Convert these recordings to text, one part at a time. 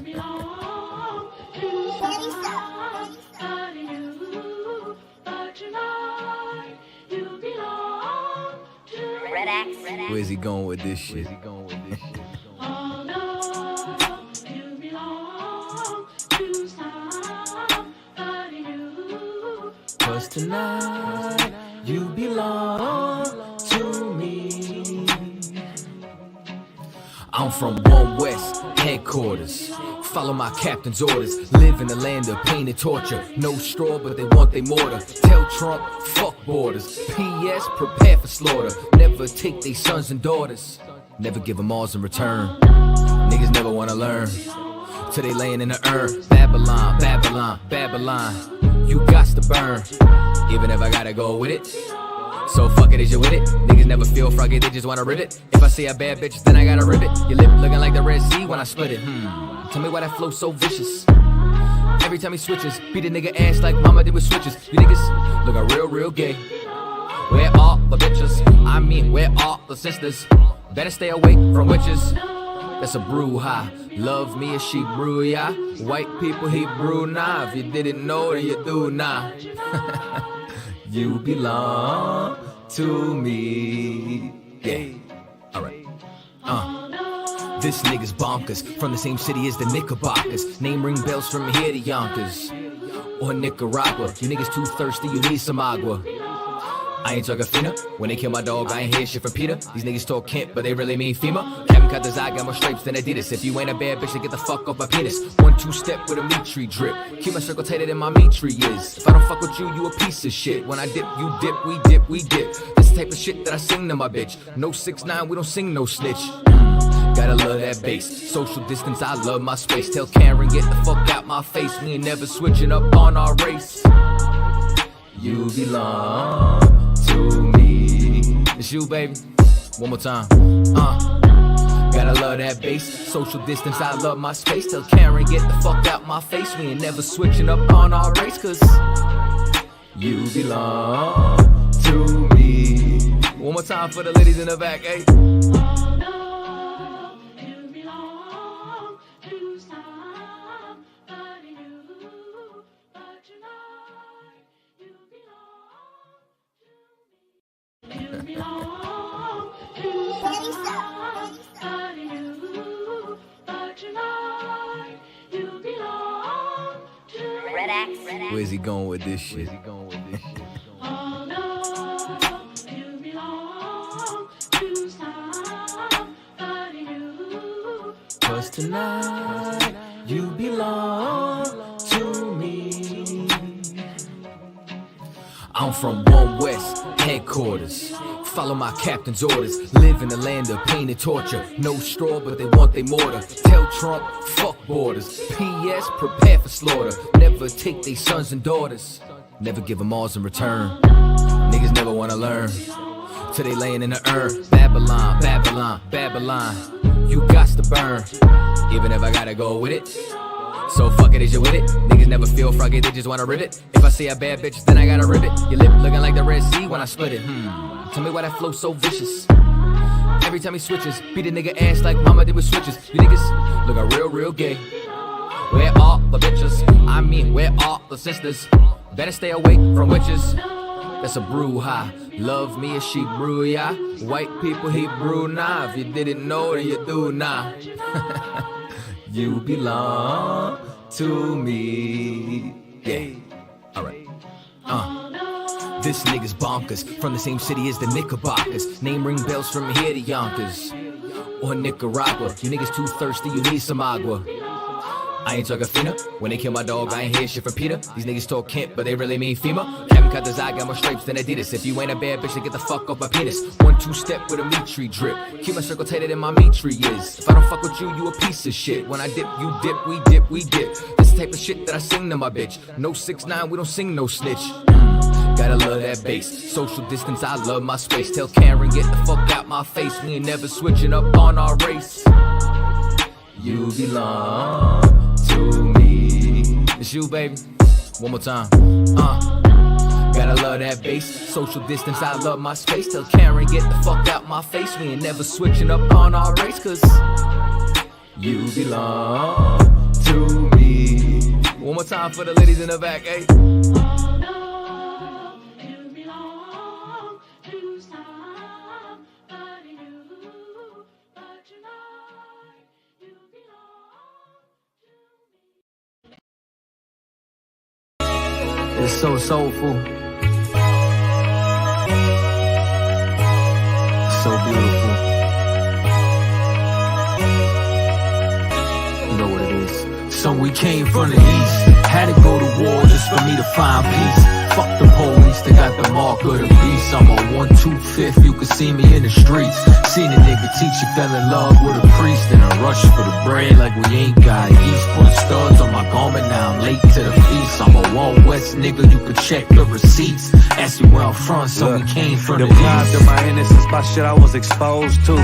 belong to somebody new, but tonight you belong to Red Axe. Where's he going with this shit? Oh no, you belong to somebody new. 'Cause tonight you belong to me. I'm from One West headquarters. Follow my captain's orders. Live in the land of pain and torture. No straw, but they want they mortar. Tell Trump, fuck borders. P.S. Prepare for slaughter. Never take they sons and daughters. Never give them alls in return. Niggas never wanna learn. Till they laying in the urn. Babylon, Babylon, Babylon. You got to burn. Even if I gotta go with it. So fuck it, is you with it? Niggas never feel froggy, they just wanna rip it. If I say a bad bitch, then I gotta rip it. Your lip looking like the Red Sea when I split it. Tell me why that flow so vicious. Every time he switches, beat a nigga ass like mama did with switches. You niggas looking real gay. Where are the bitches? I mean, where are the sisters? Better stay away from witches. That's a brouhaha. Love me as she brew, ya. White people, he brew now. If you didn't know, then you do now. You belong to me. Yeah. Alright. This nigga's bonkers. From the same city as the Knickerbockers. Name ring bells from here to Yonkers. Or Nicaragua. You niggas too thirsty, you need some agua. I ain't talking Fina. When they kill my dog, I ain't hear shit from Peter. These niggas talk Kent, but they really mean FEMA. Kevin cut his eye, got more stripes than Adidas. If you ain't a bad bitch, then get the fuck off my penis. 1-2 step with a meat tree drip. Keep my circle tighter than my meat tree is. If I don't fuck with you, you a piece of shit. When I dip, you dip, we dip, we dip. This the type of shit that I sing to my bitch. No 6ix9ine, we don't sing no snitch. Gotta love that bass. Social distance, I love my space. Tell Karen, get the fuck out my face. We ain't never switching up on our race. You belong to me. It's you, baby. One more time. Gotta love that bass. Social distance, I love my space. Tell Karen, get the fuck out my face. We ain't never switching up on our race. 'Cause you belong to me. One more time for the ladies in the back, eh? You belong to somebody new, but tonight you belong to me. You belong to somebody new, but tonight you belong to Red Axe. Where's he going with this shit? Oh no, you belong to somebody new. 'Cause tonight you belong to me. I'm from One West headquarters. Follow my captain's orders. Live in the land of pain and torture. No straw, but they want they mortar. Tell Trump, fuck borders. P.S. Prepare for slaughter. Never take they sons and daughters. Never give them alls in return. Niggas never wanna learn. Till they laying in the urn. Babylon, Babylon, Babylon. You got to burn. Even if I gotta go with it. So fuck it, is you with it? Niggas never feel froggy, they just wanna rip it. If I say a bad bitch, then I gotta rip it. Your lip looking like the Red Sea when I split it. Tell me why that flow so vicious. Every time he switches, beat a nigga ass like mama did with switches. You niggas looking real gay. Where are the bitches? I mean, where are the sisters? Better stay away from witches. That's a brouhaha. Love me as she brew, ya. White people, he brew now. If you didn't know, then you do now. You belong to me. Yeah. Alright. This nigga's bonkers. From the same city as the Knickerbockers. Name ring bells from here to Yonkers. Or Nicaragua. You niggas too thirsty, you need some agua. I ain't talking Fina. When they kill my dog, I ain't hear shit from Peter. These niggas talk Kent, but they really mean FEMA. Kevin cut his eye, got more stripes than Adidas. If you ain't a bad bitch, then get the fuck off my penis. 1-2 step with a meat tree drip. Keep my circle tighter than my meat tree is. If I don't fuck with you, you a piece of shit. When I dip, you dip, we dip, we dip. This the type of shit that I sing to my bitch. No 6ix9ine, we don't sing no snitch. Gotta love that bass. Social distance, I love my space. Tell Karen, get the fuck out my face. We ain't never switching up on our race. You belong to me. It's you, baby. One more time. Gotta love that bass. Social distance, I love my space. Tell Karen, get the fuck out my face. We ain't never switching up on our race. 'Cause You belong to me. One more time for the ladies in the back, eh? Oh no, you belong to somebody new, but tonight you belong to me. It's so soulful, so beautiful. You know what it is. So we came from the east, had to go to war just for me to find peace. Fuck the police, they got the mark of the beast. I'm on 125th, you can see me in the streets. Seen a nigga teacher fell in love with a priest, and a rush for the bread like we ain't got yeast. Put studs on my garment, now I'm late to the feast. I'm a Wild West nigga, you can check the receipts. Ask me where I'm from, so we came from the deprived east. of my innocence by shit I was exposed to.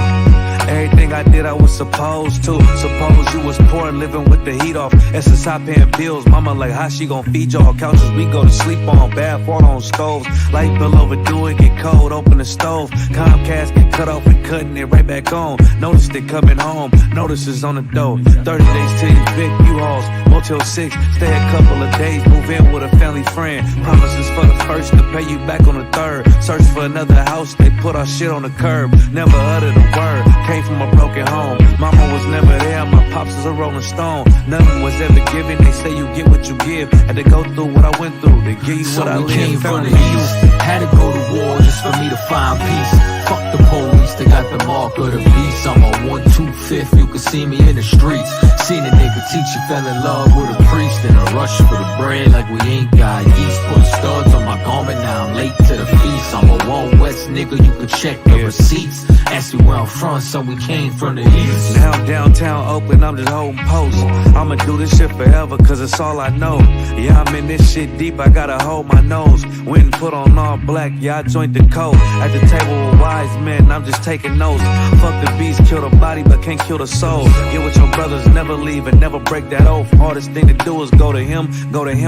Everything I did I was supposed to. Suppose you was poor living with the heat off. SSI paying bills, mama like how she gon' feed y'all? Couches we go to sleep on, bad water on stoves. Light bill overdue, it get cold, open the stove. Comcast get cut off and cutting it right back on. Noticed it coming home, notices on the door. 30 days till you big U-Hauls, Motel 6, stay a couple of days, move in with a family friend. Promises for the first to pay you back on the third. Search for another house, they put our shit on the curb. Never uttered a word, came from a broken home. Mama was never there, my pops was a rolling stone. Nothing was ever given, they say you get what you give. Had to go through what I went through, they give you So what I we lived. came from the east, had to go to war just for me to find peace. Fuck the police, they got the mark of the beast. I'm on 125th, you can see me in the streets. Seen a nigga teacher fell in love with a priest, and a rush for the bread like we ain't got yeast. Put studs on my garment, now I'm late to the feast. I'm a Wild West nigga, you can check the receipts. Ask me where I'm from, so we came from the east. Now I'm downtown Oakland, I'm just holding posts. I'ma do this shit forever, cause it's all I know. Yeah, I'm in this shit deep, I gotta hold my nose. Went and put on all black, yeah, I joined the code. At the table with wise men, I'm just taking notes. Fuck the beast, kill the body, but can't kill the soul. Get with your brothers, never leave and never break that oath. Hardest thing to do is go to him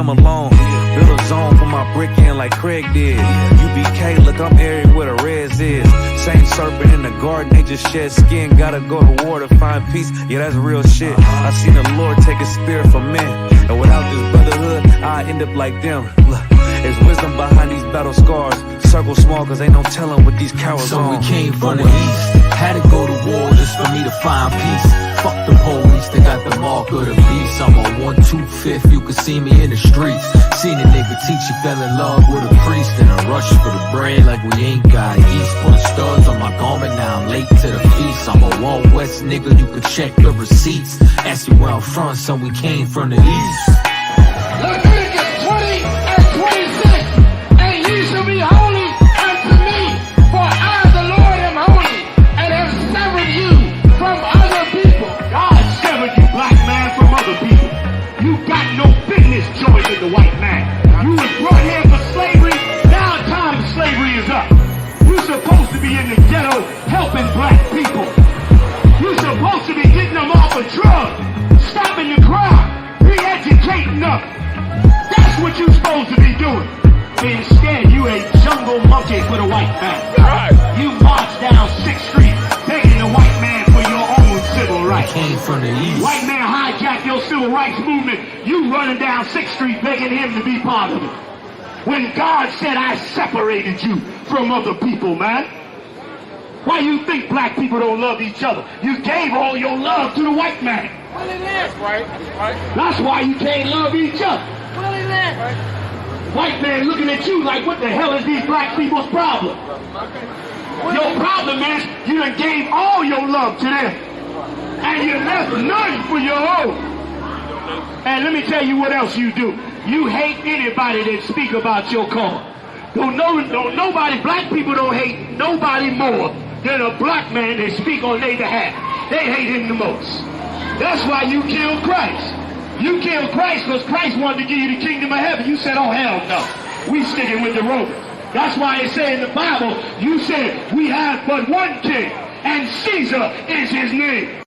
alone. Build a zone for my brick in like Craig did. UBK, look, I'm airy where the reds is. Same serpent in the garden, they just shed skin. Gotta go to war to find peace, yeah, that's real shit. I seen the Lord take a spirit from men, and without this brotherhood, I end up like them. Look, there's wisdom behind these battle scars. Circle small, cause ain't no telling what these cowards So on. we came from the east, had to go to war just for me to find peace. Fuck the police, they got the mark of the beast. I'm on 125th, you can see me in the streets. Seen a nigga teacher fell in love with a priest, and a rush for the bread like we ain't got yeast. Put studs on my garment, now I'm late to the feast. I'm a Wild West nigga, you can check the receipts. Ask me where I'm from, so we came from the east. Leviticus 20 and 26, and ye shall be holy unto me, for I, the Lord, am holy, and have severed you from other people. God severed you, black man, from other people. You got no business joining the white man. You was brought here for slavery, now time slavery is up. You're supposed to be in the ghetto helping black people. You're supposed to be getting them off of drugs, stopping the crime, re-educating them. That's what you're supposed to be doing. Instead, you a jungle monkey for the white man. Right. You march down 6th Street begging the white man for your own civil rights. Came from the east. White man hijacked your civil rights movement. You running down 6th Street begging him to be part of it. When God said, I separated you from other people, man. Why you think black people don't love each other? You gave all your love to the white man. Well, it is, right? That's why you can't love each other. Well, it is. White man looking at you like, what the hell is these black people's problem? Your problem is you done gave all your love to them. And you left none for your own. And let me tell you what else you do. You hate anybody that speak about your cause. Nobody, black people don't hate nobody more than a black man that speak on their behalf. They hate him the most. That's why you killed Christ. You killed Christ because Christ wanted to give you the kingdom of heaven. You said, oh, hell no. We sticking with the Romans. That's why it said in the Bible, you said, we have but one king, and Caesar is his name.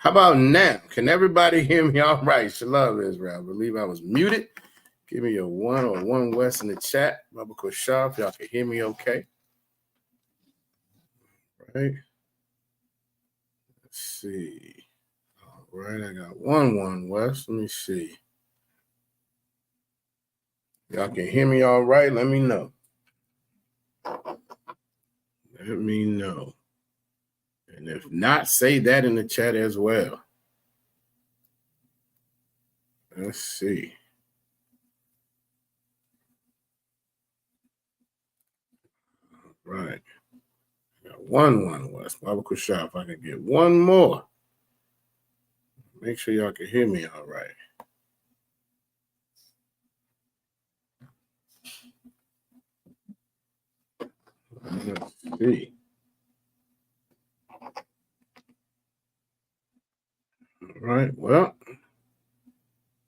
How about now? Can everybody hear me all right? Shalom, Israel. I believe I was muted. Give me a 1 or 1 West in the chat. Baba Kushar, if y'all can hear me okay. All right. Let's see. All right, I got 1 West. Let me see. Y'all can hear me all right? Let me know. Let me know. And if not, say that in the chat as well. Let's see. All right. Got 1 West. Baba Kushar, if I can get one more. Make sure y'all can hear me all right. Let's see. All right. Well,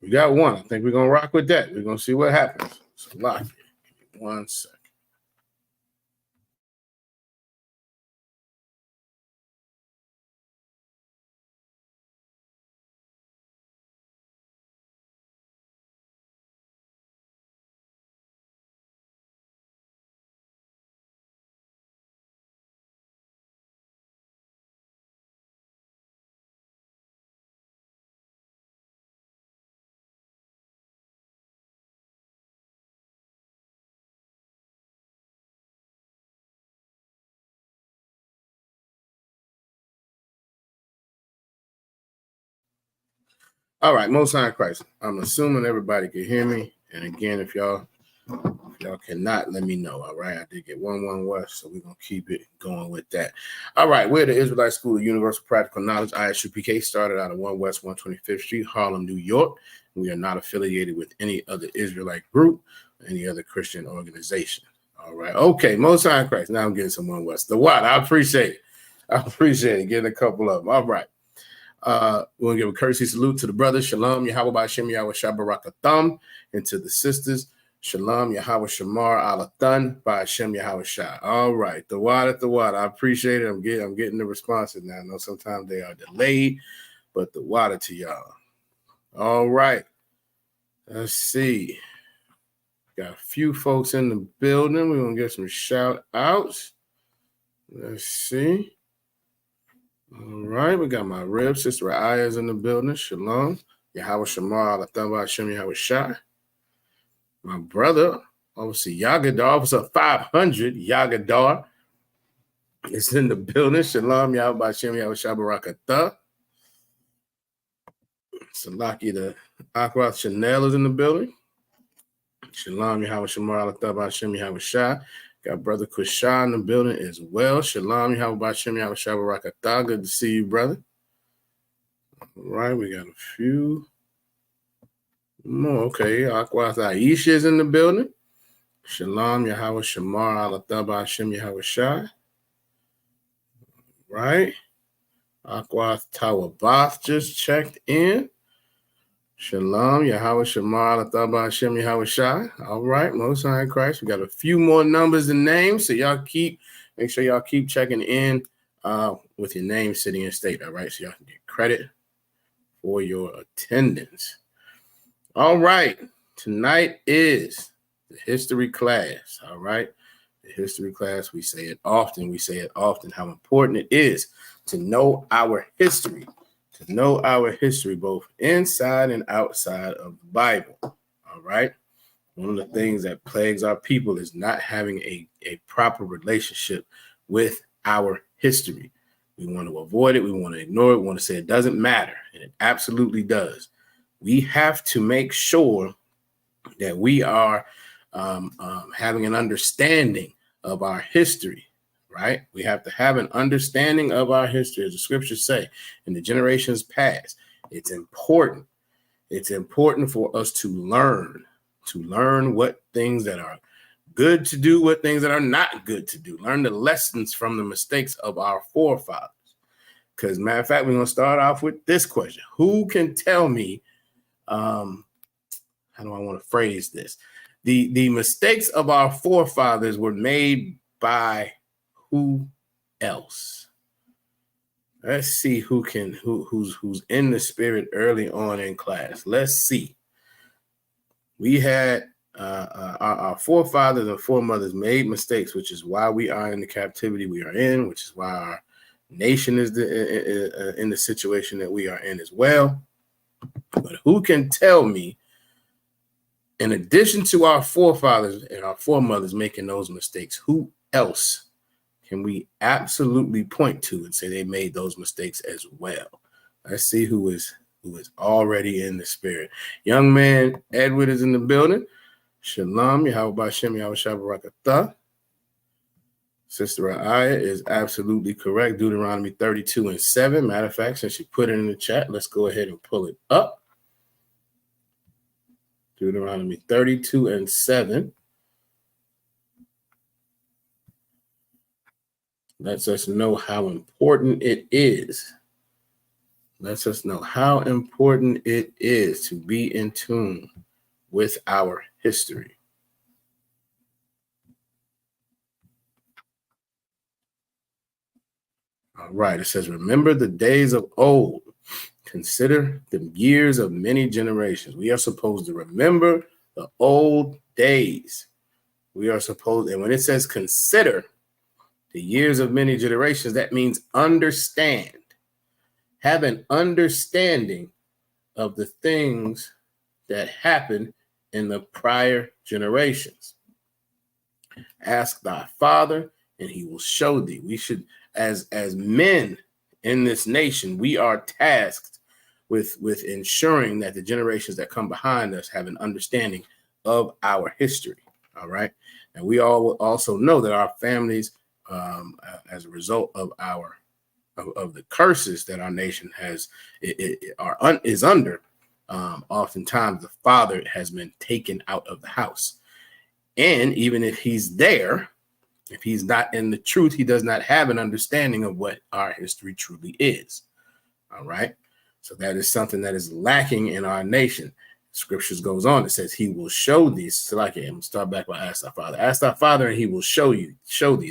we got one. I think we're going to rock with that. We're going to see what happens. So, lock it. Give me 1 second. All right, Most High Christ. I'm assuming everybody can hear me. And again, if y'all cannot, let me know. All right, I did get 1 West, so we're gonna keep it going with that. All right, we're the Israelite School of Universal Practical Knowledge. ISUPK started out of 1 West 125th Street, Harlem, New York. We are not affiliated with any other Israelite group, any other Christian organization. All right, okay, Most High Christ. Now I'm getting some 1 West. The what? I appreciate it. I appreciate it. Getting a couple of them. All right. We're going to give a courtesy salute to the brothers. Shalom, Yahweh Ba'Shem Yahweh Shabarakatham. And to the sisters, Shalom, Yahweh Shamar Alathan Ba'Shem Yahweh Shah. All right. The water. I appreciate it. I'm getting the responses now. I know sometimes they are delayed, but the water to y'all. All right. Let's see. Got a few folks in the building. We're going to get some shout outs. Let's see. All right, we got my rib sister Aya's in the building. Shalom. Yahweh Shamar, Alataba Hashem Yahweh Shai. My brother, obviously Yagadar, Officer 500, Yagadar is in the building. Shalom, Yahweh Hashem Yahweh Shai Barakatah. Salaki the Akwath Chanel is in the building. Shalom, Yahweh Shamar, Alataba Hashem Yahweh Shai. Got brother Kusha in the building as well. Shalom, Yahweh Hashem Yahweh Shai Barakatah. Good to see you, brother. All right, we got a few more. Okay, Akwath Aisha is in the building. Shalom, Yahweh Shamar, Alataba Hashem Yahweh Shai. Right. Akwath Tawabath just checked in. Shalom, Yahweh Shamar, Alataba Hashem Yahweh Shai. All right, Most High Christ. We got a few more numbers and names, so make sure y'all keep checking in with your name, city, and state. All right, so y'all can get credit for your attendance. All right, tonight is the history class. All right, the history class. We say it often. How important it is to know our history. To know our history, both inside and outside of the Bible. All right. One of the things that plagues our people is not having a proper relationship with our history. We want to avoid it. We want to ignore it. We want to say it doesn't matter. And it absolutely does. We have to make sure that we are having an understanding of our history. Right? We have to have an understanding of our history, as the scriptures say, in the generations past. It's important. It's important for us to learn what things that are good to do, what things that are not good to do. Learn the lessons from the mistakes of our forefathers. Because, matter of fact, we're going to start off with this question. Who can tell me, how do I want to phrase this? The mistakes of our forefathers were made by who else? Let's see who's in the spirit early on in class. Let's see. We had our forefathers and foremothers made mistakes, which is why we are in the captivity we are in, which is why our nation is in the situation that we are in as well. But who can tell me, in addition to our forefathers and our foremothers making those mistakes, who else can we absolutely point to and say they made those mistakes as well? Let's see who is already in the spirit. Young man Edward is in the building. Shalom, Yahweh Shem, Yahweh Shabbarakatah. Sister Aya is absolutely correct. Deuteronomy 32:7. Matter of fact, since she put it in the chat, let's go ahead and pull it up. Deuteronomy 32:7. Lets us know how important it is. Lets us know how important it is to be in tune with our history. All right, it says, remember the days of old. Consider the years of many generations. We are supposed to remember the old days. We are supposed, and when it says consider the years of many generations, that means understand. Have an understanding of the things that happened in the prior generations. Ask thy father, and he will show thee. We should, as men in this nation, we are tasked with ensuring that the generations that come behind us have an understanding of our history. All right. And we all also know that our families, as a result of of the curses that our nation is under, oftentimes the father has been taken out of the house. And even if he's there, if he's not in the truth, he does not have an understanding of what our history truly is. All right. So that is something that is lacking in our nation. Scriptures goes on. It says, he will show thee. So like, I'm going to start back by ask thy father. Ask thy father, and he will show thee.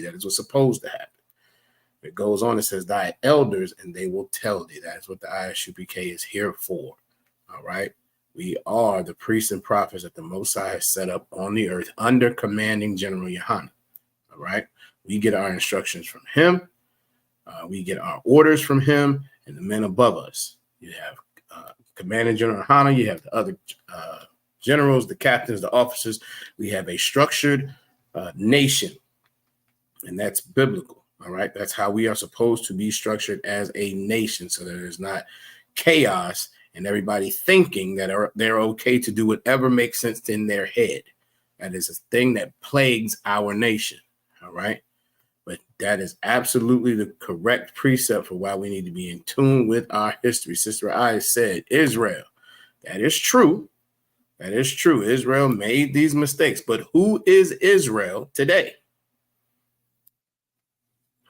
That is what's supposed to happen. It goes on. It says, thy elders, and they will tell thee. That's what the ISUPK is here for. All right. We are the priests and prophets that the Most High has set up on the earth under commanding General Yohanan. All right. We get our instructions from him. We get our orders from him and the men above us. You have Commanding General Yohanan. You have the other generals, the captains, the officers. We have a structured nation, and that's biblical. All right. That's how we are supposed to be structured as a nation, so that there's not chaos and everybody thinking that they're okay to do whatever makes sense in their head. That is a thing that plagues our nation. All right. But that is absolutely the correct precept for why we need to be in tune with our history. Sister I said, Israel. That is true. That is true. Israel made these mistakes. But who is Israel today?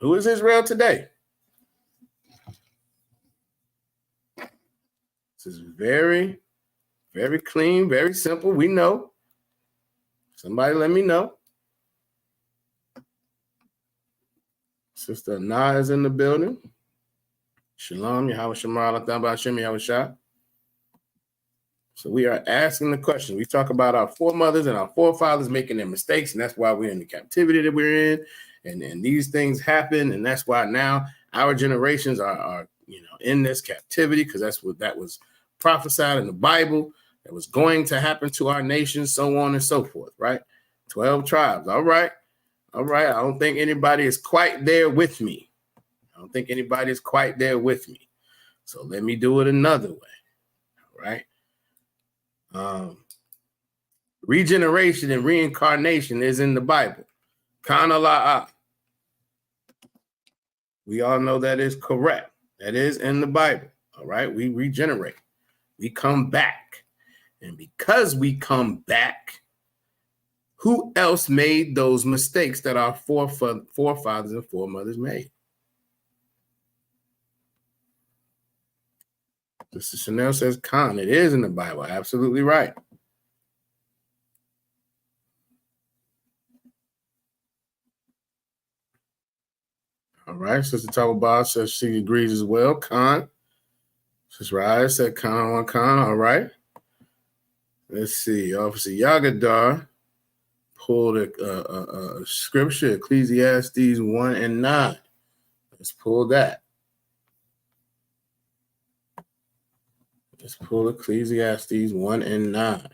Who is Israel today? This is very, very clean, very simple. We know. Somebody let me know. Sister Na is in the building. Shalom, Yahweh Shemar, Latamba Hashem, Yahweh Shah. So we are asking the question. We talk about our foremothers and our forefathers making their mistakes, and that's why we're in the captivity that we're in. And these things happen, and that's why now our generations are in this captivity, because that was prophesied in the Bible that was going to happen to our nation, so on and so forth, right? 12 tribes. All right. I don't think anybody is quite there with me. So let me do it another way. All right. Regeneration and reincarnation is in the Bible. Kana la'a. We all know that is correct. That is in the Bible. All right. We regenerate. We come back. And because we come back, who else made those mistakes that our forefathers and foremothers made? Sister Chanel says, Khan, it is in the Bible. Absolutely right. All right. Sister Tawabah says she agrees as well. Khan. Sister Raya said Khan on Khan. All right. Let's see. Officer Yagadar pulled a scripture, Ecclesiastes 1 and 9. Let's pull that. Let's pull Ecclesiastes 1 and 9.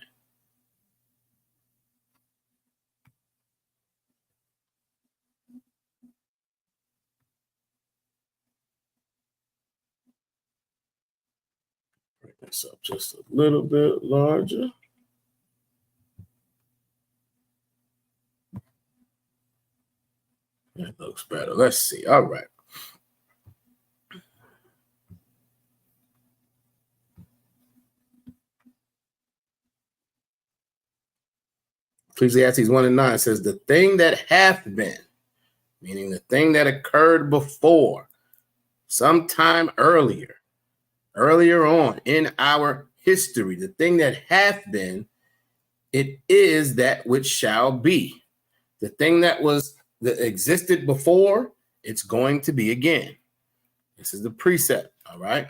Bring this up just a little bit larger. That looks better. Let's see. All right. Ecclesiastes 1 and 9 says, the thing that hath been, meaning the thing that occurred before, sometime earlier on in our history, the thing that hath been, it is that which shall be. The thing that existed before, it's going to be again. This is the precept, all right?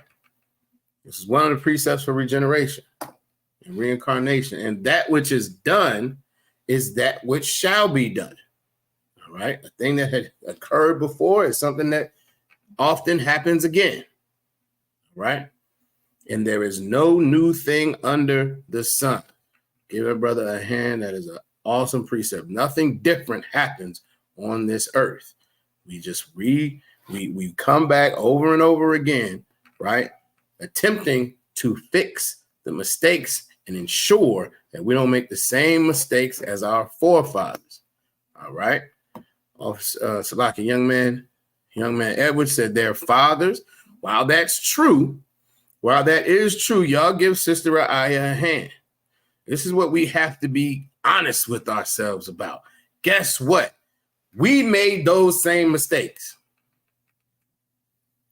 This is one of the precepts for regeneration and reincarnation. And that which is done is that which shall be done. All right. A thing that had occurred before is something that often happens again. Right. And there is no new thing under the sun. Give a brother a hand. That is an awesome precept. Nothing different happens on this earth. We just we come back over and over again, right? Attempting to fix the mistakes and ensure that we don't make the same mistakes as our forefathers. All right. Salaki, young man Edward said their fathers. While that's true, while that is true, y'all give Sister Aya a hand. This is what we have to be honest with ourselves about. Guess what? We made those same mistakes.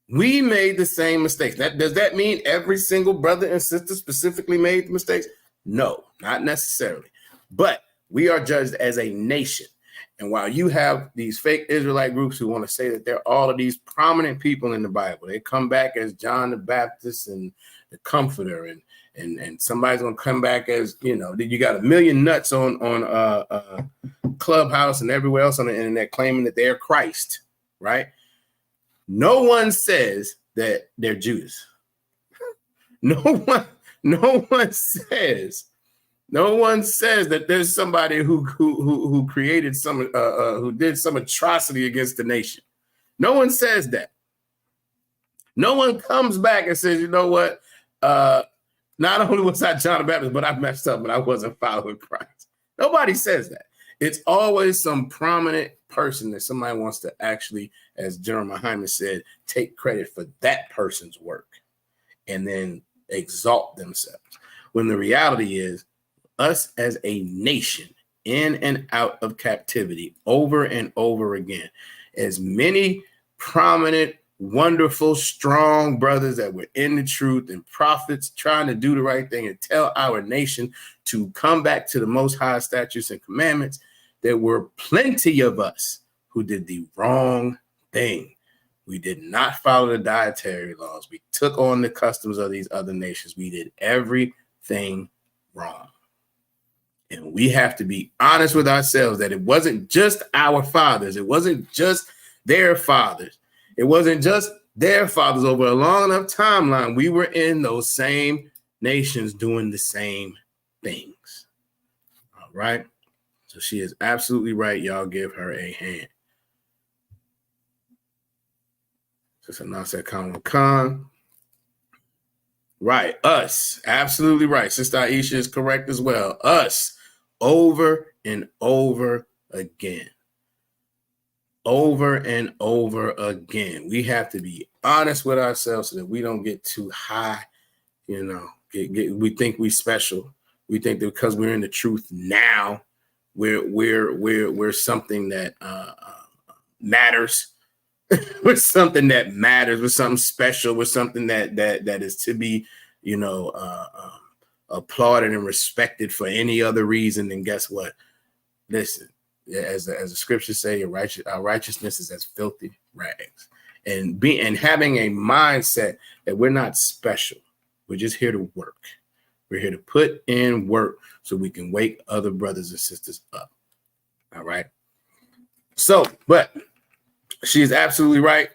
We made the same mistakes. Does that mean every single brother and sister specifically made the mistakes? No, not necessarily. But we are judged as a nation. And while you have these fake Israelite groups who want to say that they're all of these prominent people in the Bible, they come back as John the Baptist and the Comforter, and somebody's gonna come back as, you know, you got a million nuts on Clubhouse and everywhere else on the internet claiming that they're Christ, right? No one says that they're Judas. No one says that there's somebody who created who did some atrocity against the nation. No one says that. No one comes back and says, you know what? Not only was I John the Baptist, but I messed up, but I wasn't following Christ. Nobody says that. It's always some prominent person that somebody wants to actually, as General Muhammad said, take credit for that person's work and then exalt themselves. When the reality is, us as a nation, in and out of captivity, over and over again, as many prominent, wonderful, strong brothers that were in the truth and prophets trying to do the right thing and tell our nation to come back to the Most High statutes and commandments, there were plenty of us who did the wrong thing. We did not follow the dietary laws. We took on the customs of these other nations. We did everything wrong. And we have to be honest with ourselves that it wasn't just our fathers. It wasn't just their fathers. It wasn't just their fathers. Over a long enough timeline, we were in those same nations doing the same things. All right. So she is absolutely right. Y'all give her a hand. Sister Nasser Khan. Right. Us. Absolutely right. Sister Aisha is correct as well. Us. Over and over again. Over and over again. We have to be honest with ourselves so that we don't get too high. You know, we think we special. We think that because we're in the truth now, we're something that matters. We're something that matters. We're something special. We're something that is to be, you know, applauded and respected for any other reason. And guess what? Listen, as the scriptures say, our righteousness is as filthy rags. And having a mindset that we're not special. We're just here to work. We're here to put in work so we can wake other brothers and sisters up. All right. So, but she's absolutely right.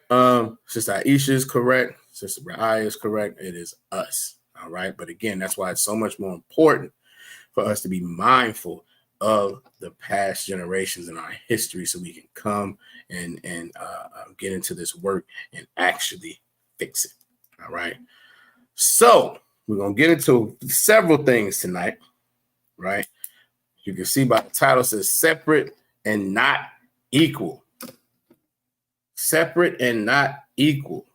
Sister Aisha is correct. Sister Ra'aya is correct. It is us. All right. But again, that's why it's so much more important for us to be mindful of the past generations in our history so we can come and get into this work and actually fix it. All right. So we're going to get into several things tonight, right? You can see by the title, it says separate and not equal. Separate and not equal.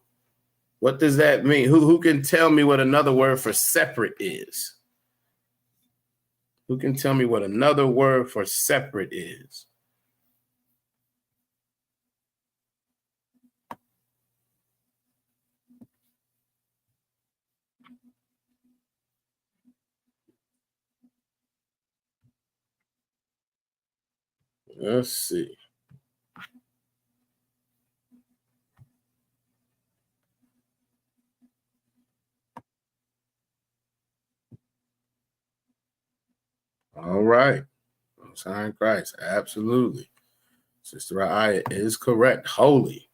What does that mean? Who can tell me what another word for separate is? Who can tell me what another word for separate is? Let's see. All right. Sign Christ. Absolutely. Sister Ra'aya is correct. Holy.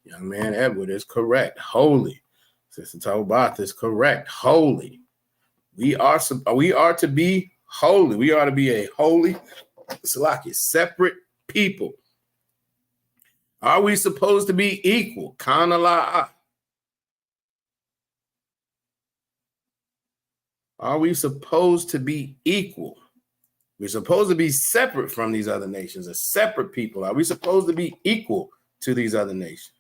Young man Edward is correct. Holy. Sister Tobath is correct. Holy. We are to be holy. We are to be a holy, separate people. Are we supposed to be equal? Kana la'a. Are we supposed to be equal? We're supposed to be separate from these other nations, a separate people. Are we supposed to be equal to these other nations?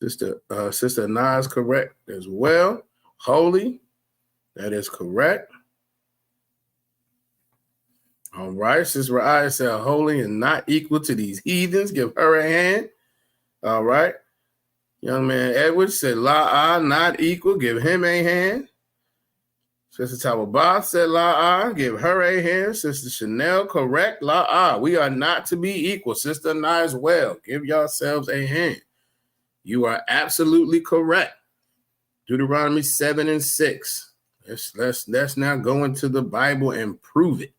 Sister Anna is correct as well. Holy, that is correct. All right, Sister Ra'aya said holy and not equal to these heathens. Give her a hand. All right. Young man Edward said la'ah, not equal. Give him a hand. Sister Tawabath said la'ah. Give her a hand. Sister Chanel, correct. La'ah. We are not to be equal. Sister Anna as well. Give yourselves a hand. You are absolutely correct. Deuteronomy 7:6. Let's now go into the Bible and prove it.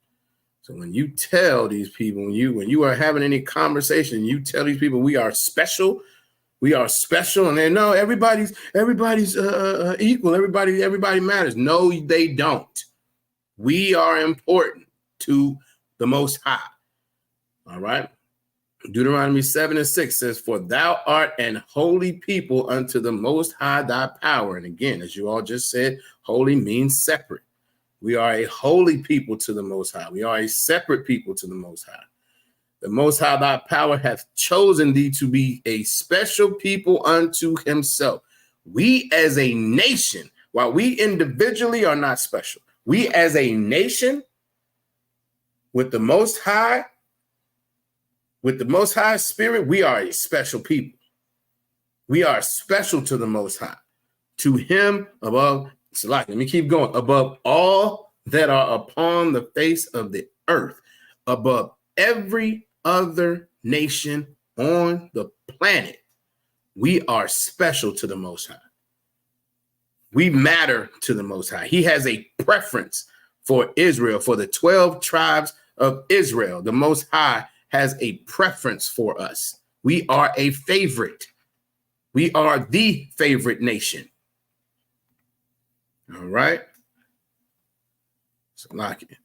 So when you tell these people, when you are having any conversation, you tell these people we are special, and they know everybody's equal, everybody matters. No, they don't. We are important to the Most High. All right. Deuteronomy 7:6 says, "For thou art an holy people unto the Most High thy power." And again, as you all just said, holy means separate. We are a holy people to the Most High. We are a separate people to the Most High. The Most High thy power hath chosen thee to be a special people unto himself. We as a nation, while we individually are not special, we as a nation with the Most High, Spirit, we are a special people. We are special to the Most High. To him above, let me keep going, above all that are upon the face of the earth, above every other nation on the planet. We are special to the Most High. We matter to the Most High. He has a preference for Israel, for the 12 tribes of Israel. The Most High has a preference for us. We are a favorite. We are the favorite nation. All right. So like it.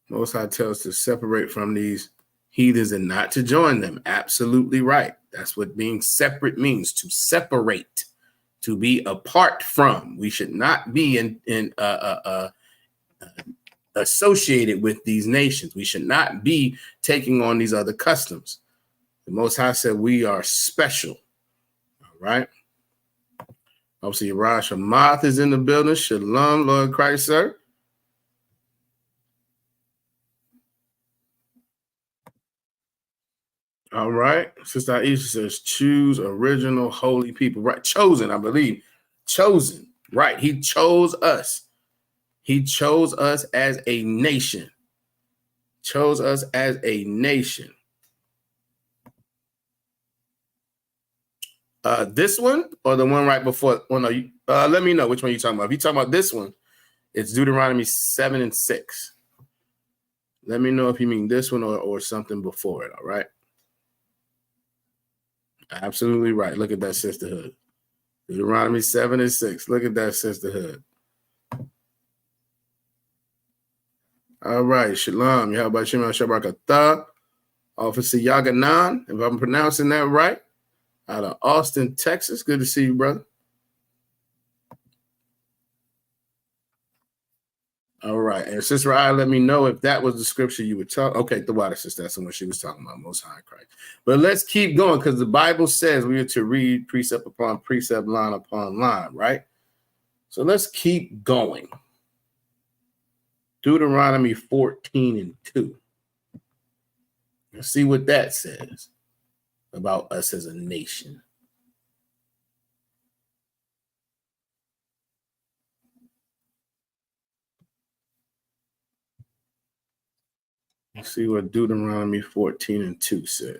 Most High tells us to separate from these heathens and not to join them. Absolutely right. That's what being separate means, to separate, to be apart from. We should not be associated with these nations. We should not be taking on these other customs. The Most High said we are special. All right. Obviously, Raj Hamath is in the building. Shalom, Lord Christ, sir. All right. Sister Aisha says, choose original holy people. Right. Chosen, I believe. Chosen. Right. He chose us. He chose us as a nation. Chose us as a nation. This one or the one right before? Well, no, let me know which one you're talking about. If you're talking about this one, it's Deuteronomy 7 and 6. Let me know if you mean this one or something before it, all right? Absolutely right. Look at that sisterhood. Deuteronomy 7 and 6. Look at that sisterhood. All right. Shalom. Yahweh Shem Shabrakatah. Officer Yaganan, if I'm pronouncing that right, out of Austin, Texas. Good to see you, brother. All right. And Sister I, let me know if that was the scripture you were talking. Okay, the water sister, that's what she was talking about, Most High Christ. But let's keep going because the Bible says we are to read precept upon precept, line upon line, right? So let's keep going. Deuteronomy 14 and 2. Let's see what that says about us as a nation. Let's see what Deuteronomy 14 and 2 says.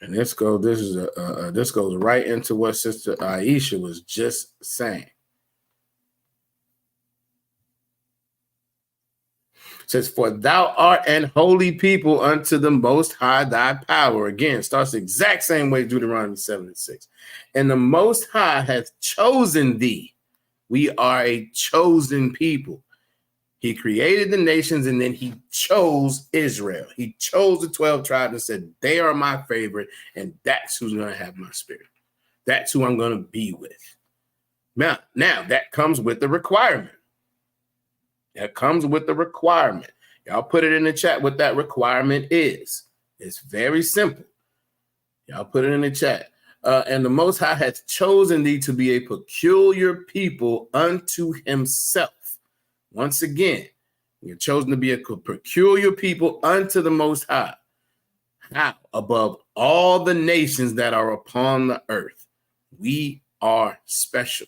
And this goes right into what Sister Aisha was just saying. It says, for thou art an holy people unto the Most High thy power. Again, starts the exact same way Deuteronomy 7 and 6. And the Most High hath chosen thee. We are a chosen people. He created the nations and then he chose Israel. He chose the 12 tribes and said, they are my favorite, and that's who's going to have my spirit. That's who I'm going to be with. Now that comes with the requirement. That comes with the requirement. Y'all put it in the chat what that requirement is. It's very simple. Y'all put it in the chat. And the Most High hath chosen thee to be a peculiar people unto himself. Once again, you're chosen to be a peculiar people unto the Most High. How? Above all the nations that are upon the earth. We are special.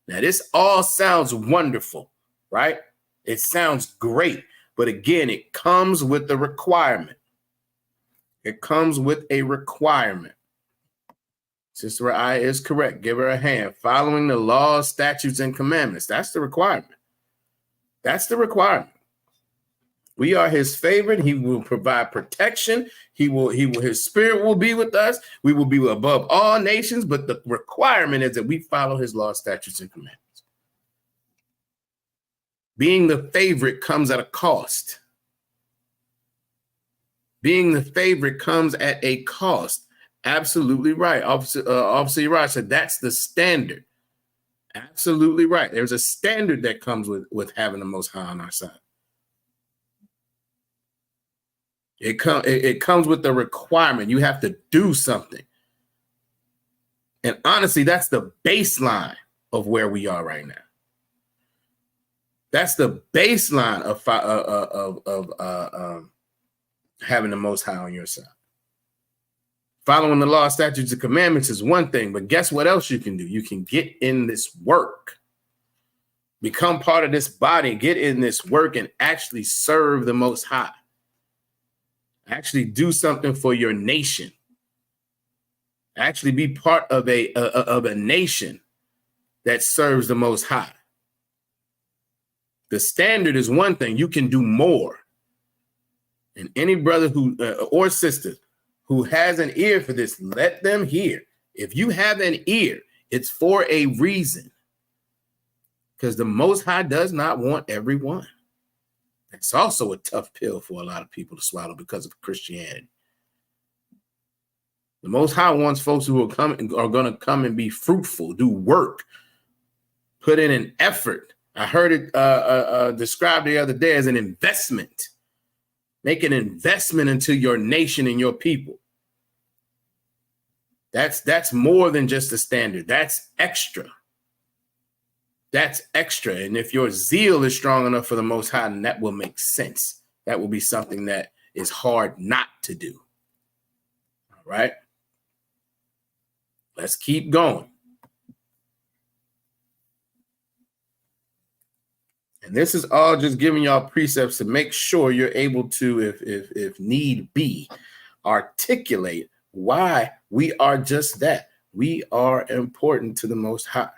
Now, this all sounds wonderful, right? It sounds great. But again, it comes with the requirement. It comes with a requirement. Sister I is correct. Give her a hand. Following the laws, statutes, and commandments. That's the requirement. That's the requirement. We are his favorite. He will provide protection. His spirit will be with us. We will be above all nations, but the requirement is that we follow his laws, statutes, and commandments. Being the favorite comes at a cost. Being the favorite comes at a cost. Absolutely right. Officer Uriah said that's the standard. Absolutely right. There's a standard that comes with having the Most High on our side. It comes with the requirement. You have to do something. And honestly, that's the baseline of where we are right now. That's the baseline of having the Most High on your side. Following the law, statutes, and commandments is one thing, but guess what else you can do? You can get in this work, become part of this body, get in this work, and actually serve the Most High. Actually do something for your nation. Actually be part of a nation that serves the Most High. The standard is one thing. You can do more. And any brother who or sister who has an ear for this, let them hear. If you have an ear, it's for a reason. Because the Most High does not want everyone. It's also a tough pill for a lot of people to swallow because of Christianity. The Most High wants folks who are going to come and be fruitful, do work, put in an effort. I heard it described the other day as an investment. Make an investment into your nation and your people. That's more than just a standard. That's extra. That's extra. And if your zeal is strong enough for the Most High, then that will make sense. That will be something that is hard not to do. All right. Let's keep going. And this is all just giving y'all precepts to make sure you're able to, if need be, articulate why we are just that. We are important to the Most High.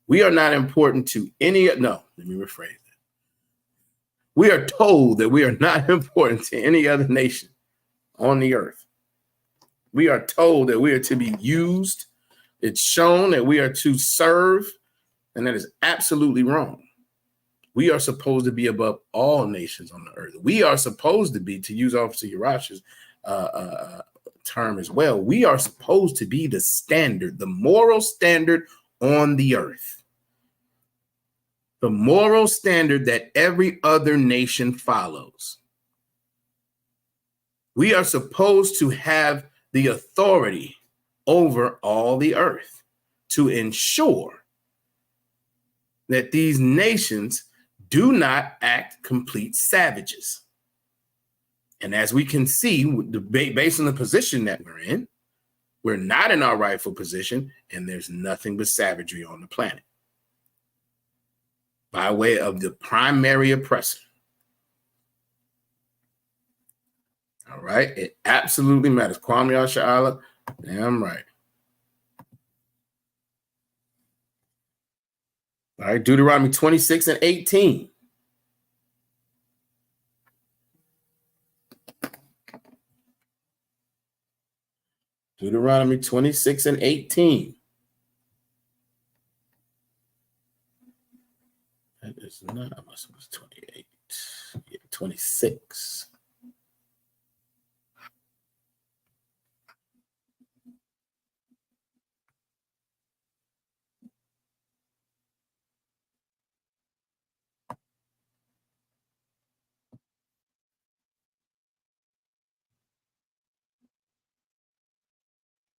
We are not important to any, no, let me rephrase that. We are told that we are not important to any other nation on the earth. We are told that we are to be used. It's shown that we are to serve, and that is absolutely wrong. We are supposed to be above all nations on the earth. We are supposed to be, to use Officer Yarash's term as well, we are supposed to be the standard, the moral standard on the earth. The moral standard that every other nation follows. We are supposed to have the authority over all the earth to ensure that these nations do not act complete savages. And as we can see, based on the position that we're in, we're not in our rightful position, and there's nothing but savagery on the planet by way of the primary oppressor. All right, it absolutely matters. Kwame Yasha'Allah, damn right. All right, Deuteronomy 26 and 18. Deuteronomy 26 and 18. That is not, I must have was 28. Yeah, 26.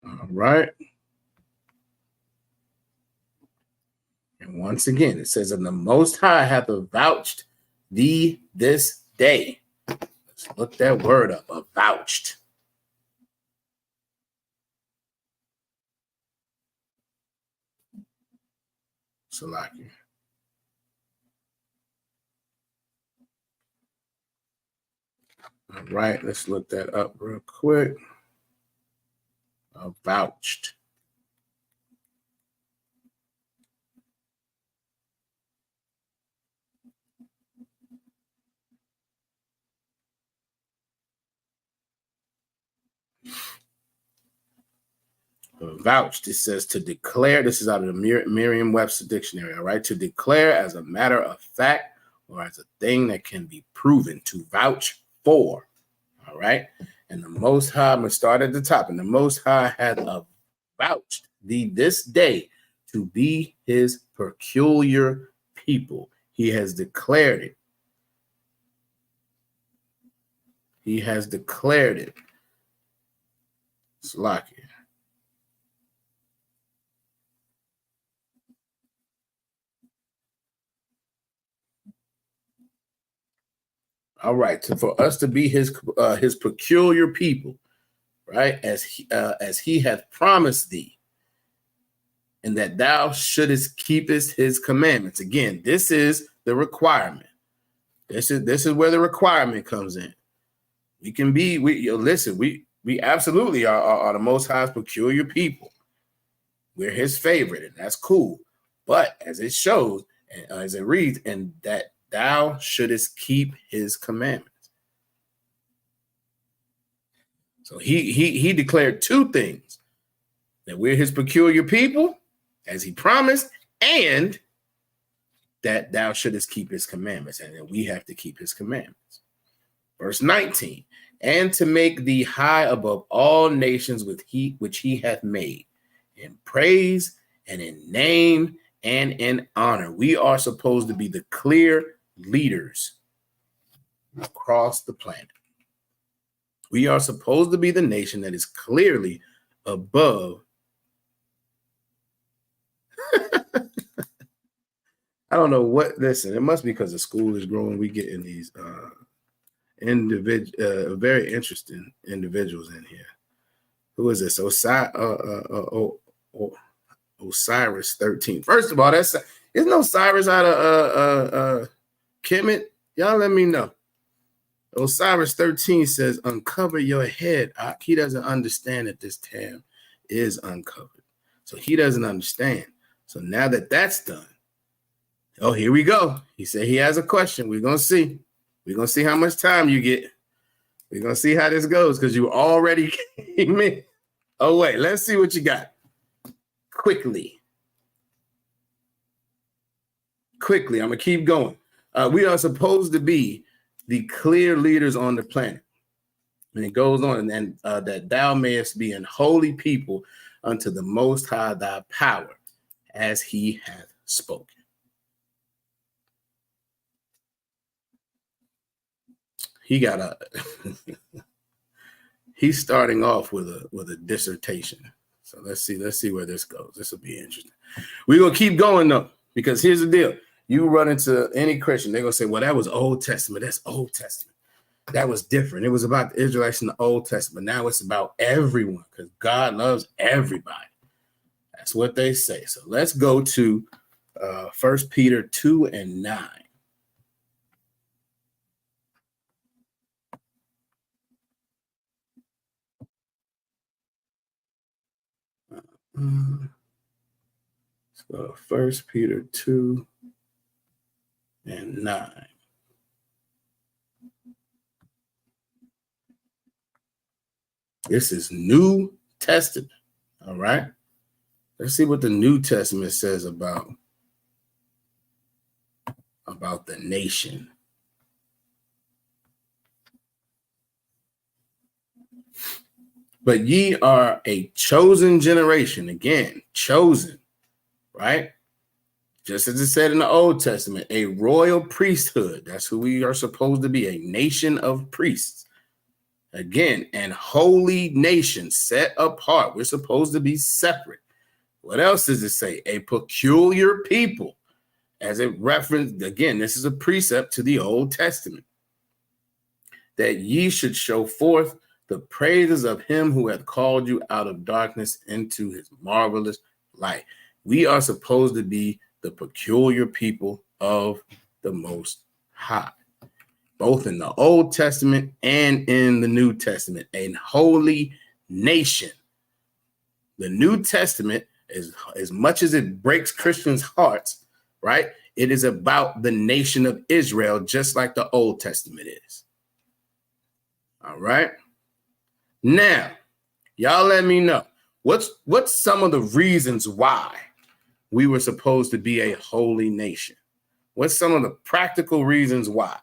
All right. And once again, it says, and the Most High hath avouched thee this day. Let's look that word up, avouched. Salaki. All right, let's look that up real quick. Avouched. Vouched, it says to declare. This is out of the Merriam-Webster dictionary. All right, to declare as a matter of fact or as a thing that can be proven, to vouch for. All right, and the Most High, I'm going to start at the top. And the Most High hath avouched thee this day to be his peculiar people. He has declared it. He has declared it. Salaki. All right, so for us to be his peculiar people, right? As he hath promised thee, and that thou shouldest keepest his commandments. Again, this is the requirement. This is where the requirement comes in. We can be, we absolutely are the Most High's peculiar people. We're his favorite, and that's cool. But as it shows, as it reads, and that thou shouldest keep his commandments. So he declared two things: that we're his peculiar people, as he promised, and that thou shouldest keep his commandments, and that we have to keep his commandments. Verse 19, and to make thee high above all nations which he hath made, in praise and in name and in honor. We are supposed to be the clear leaders across the planet. We are supposed to be the nation that is clearly above I don't know what. Listen, it must be because the school is growing. We get in these very interesting individuals in here. Who is this? Osiris 13. First of all, isn't Osiris out of Kemet? Y'all let me know. Osiris 13 says, uncover your head. He doesn't understand that this tam is uncovered. So he doesn't understand. So now that that's done, oh, here we go. He said he has a question. We're going to see. We're going to see how much time you get. We're going to see how this goes because you already came in. Oh, wait. Let's see what you got. Quickly, I'm going to keep going. We are supposed to be the clear leaders on the planet. And it goes on, and that thou mayest be an holy people unto the Most High thy power, as he hath spoken. He got a he's starting off with a dissertation. So let's see where this goes. This will be interesting. We're gonna keep going though, because here's the deal. You run into any Christian, they're gonna say, well, that was Old Testament. That's Old Testament. That was different. It was about the Israelites in the Old Testament. Now it's about everyone because God loves everybody. That's what they say. So let's go to 1 Peter 2 and 9. Let's go to 1 Peter 2 and 9. This is New Testament. All right. Let's see what the New Testament says about the nation. But ye are a chosen generation. Again, chosen, right? Just as it said in the Old Testament, a royal priesthood. That's who we are supposed to be, a nation of priests. Again, and holy nation set apart. We're supposed to be separate. What else does it say? A peculiar people. As it referenced, again, this is a precept to the Old Testament. That ye should show forth the praises of him who hath called you out of darkness into his marvelous light. We are supposed to be the peculiar people of the Most High, both in the Old Testament and in the New Testament, a holy nation. The New Testament, as much as it breaks Christians' hearts, right? It is about the nation of Israel, just like the Old Testament is. All right. Now, y'all let me know what's some of the reasons why we were supposed to be a holy nation. What's some of the practical reasons why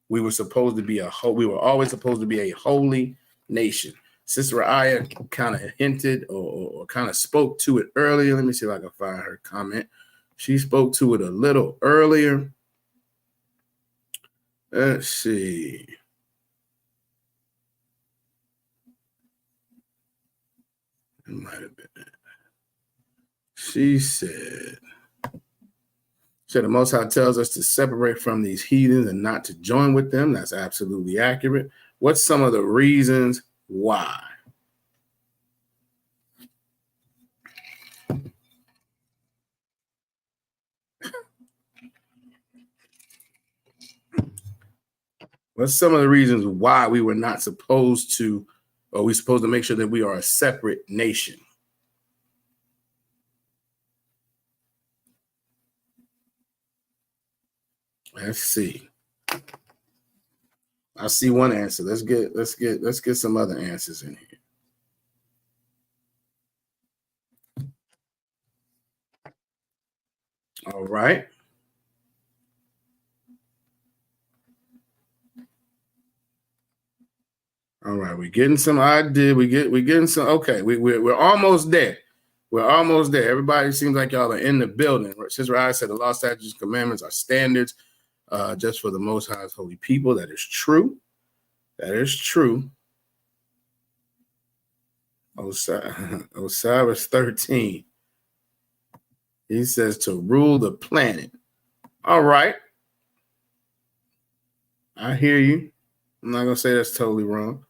we were supposed to be we were always supposed to be a holy nation? Sister Aya kind of hinted or kind of spoke to it earlier. Let me see if I can find her comment. She spoke to it a little earlier. Let's see. It might have been it. She said the Most High tells us to separate from these heathens and not to join with them. That's absolutely accurate. What's some of the reasons why? What's some of the reasons why we were not supposed to, or we're supposed to make sure that we are a separate nation? Let's see. I see one answer. Let's get some other answers in here. All right. All right, we're getting some idea. We're getting some. Okay, we're almost there. We're almost there. Everybody seems like y'all are in the building. Sister I said the law, statutes, and commandments are standards just for the Most High's holy people. That is true. That is true. Osiris 13. He says to rule the planet. All right. I hear you. I'm not gonna say that's totally wrong.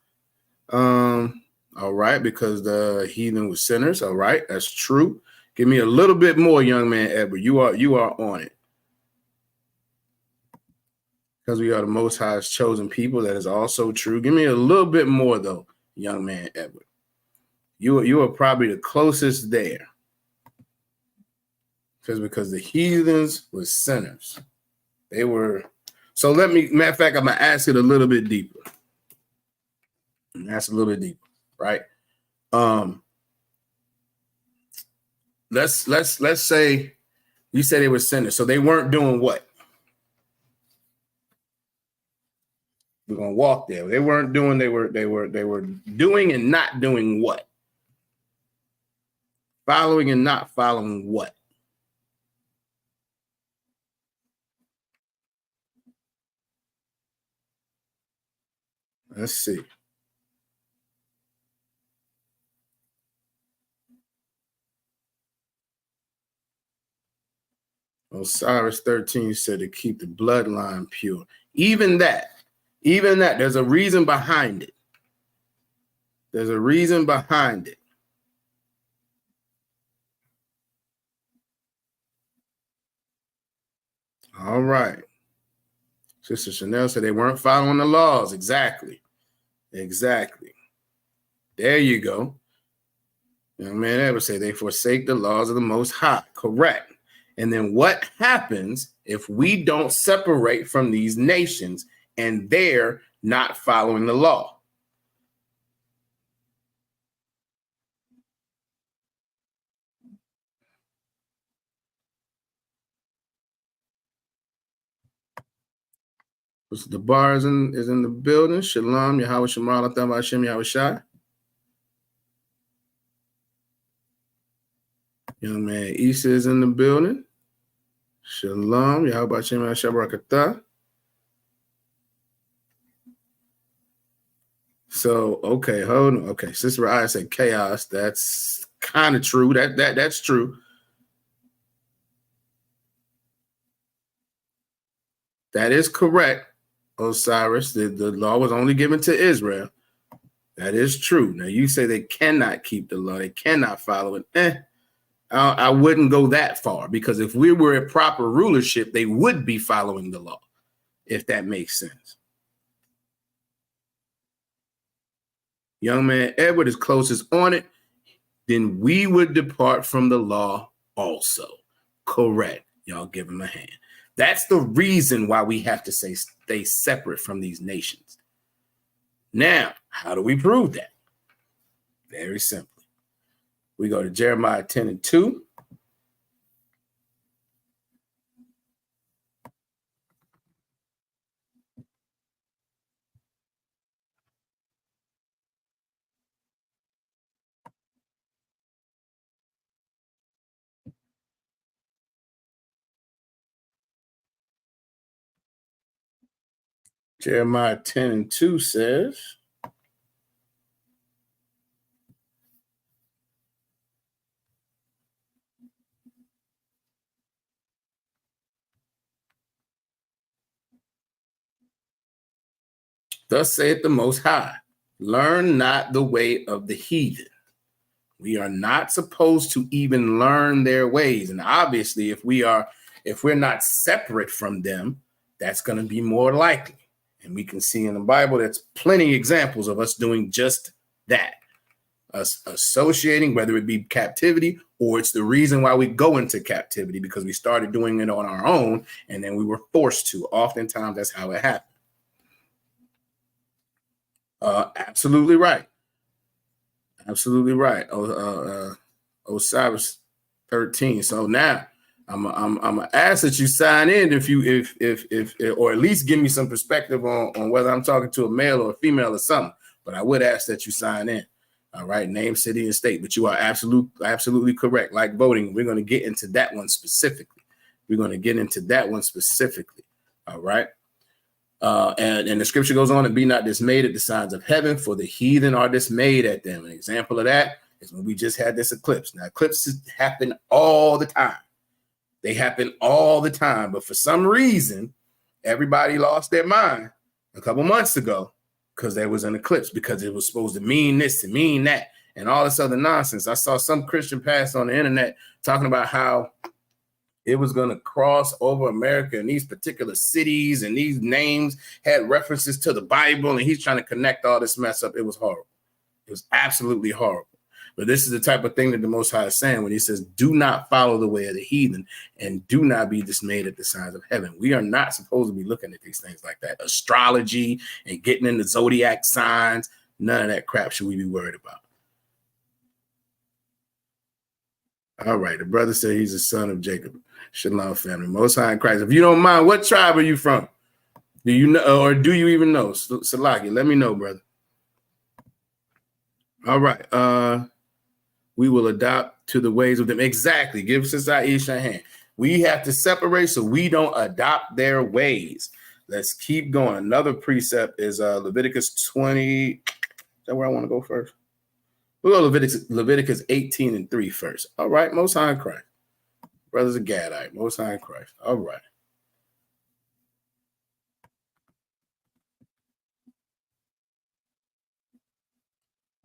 All right, because the heathen was sinners. All right, that's true. Give me a little bit more, young man Edward. You are on it. Because we are the Most High's chosen people. That is also true. Give me a little bit more, though, young man Edward. You are probably the closest there. Because the heathens were sinners. They were. So matter of fact, I'm gonna ask it a little bit deeper. That's a little bit deeper, right? Let's say you said they were sinners, so they weren't doing what? We're gonna walk there. They weren't doing. They were doing and not doing what? Following and not following what? Let's see. Osiris 13 said to keep the bloodline pure. Even that, there's a reason behind it. There's a reason behind it. All right. Sister Chanel said they weren't following the laws. Exactly. There you go. Young man ever say they forsake the laws of the Most High. Correct. And then what happens if we don't separate from these nations and they're not following the law? The bar is in the building. Shalom, Yahweh Shemal, Atam Hashem, Yahweh Shai. Young man Isa is in the building. Shalom, Yahweh Hashem, Yahweh Shai Barakatah. So, okay, hold on. Okay, Sister Raya said chaos. That's kind of true. That's true. That is correct, Osiris. The law was only given to Israel. That is true. Now, you say they cannot keep the law. They cannot follow it. I wouldn't go that far, because if we were a proper rulership, they would be following the law, if that makes sense. Young man Edward is closest on it. Then we would depart from the law also. Correct. Y'all give him a hand. That's the reason why we have to stay separate from these nations. Now, how do we prove that? Very simply. We go to Jeremiah 10:2. Jeremiah 10:2 says, thus saith the Most High, learn not the way of the heathen. We are not supposed to even learn their ways. And obviously, if we're not separate from them, that's going to be more likely. And we can see in the Bible, there's plenty of examples of us doing just that. Us associating, whether it be captivity or it's the reason why we go into captivity, because we started doing it on our own and then we were forced to. Oftentimes, that's how it happened. Absolutely right. Absolutely right. Osiris 13. So now I'm gonna ask that you sign in if or at least give me some perspective on whether I'm talking to a male or a female or something. But I would ask that you sign in. All right, name, city, and state. But you are absolutely correct. Like voting, we're going to get into that one specifically. All right. And the scripture goes on, and be not dismayed at the signs of heaven, for the heathen are dismayed at them. An example of that is when we just had this eclipse. Now, eclipses happen all the time. They happen all the time. But for some reason, everybody lost their mind a couple months ago because there was an eclipse, because it was supposed to mean this and mean that and all this other nonsense. I saw some Christian pastor on the internet talking about how it was going to cross over America and these particular cities, and these names had references to the Bible, and he's trying to connect all this mess up. It was horrible. It was absolutely horrible. But this is the type of thing that the Most High is saying when he says, do not follow the way of the heathen and do not be dismayed at the signs of heaven. We are not supposed to be looking at these things like that. Astrology and getting into zodiac signs, none of that crap should we be worried about. All right. The brother said he's a son of Jacob. Shalom, family. Most High in Christ. If you don't mind, what tribe are you from? Do you know, or do you even know? Salaki, let me know, brother. All right. We will adopt to the ways of them. Exactly. Give Sister Aisha a hand. We have to separate so we don't adopt their ways. Let's keep going. Another precept is Leviticus 20. Is that where I want to go first? We'll go Leviticus 18 and 3 first. All right. Most High in Christ. Brothers of Gadite. Most High in Christ. All right.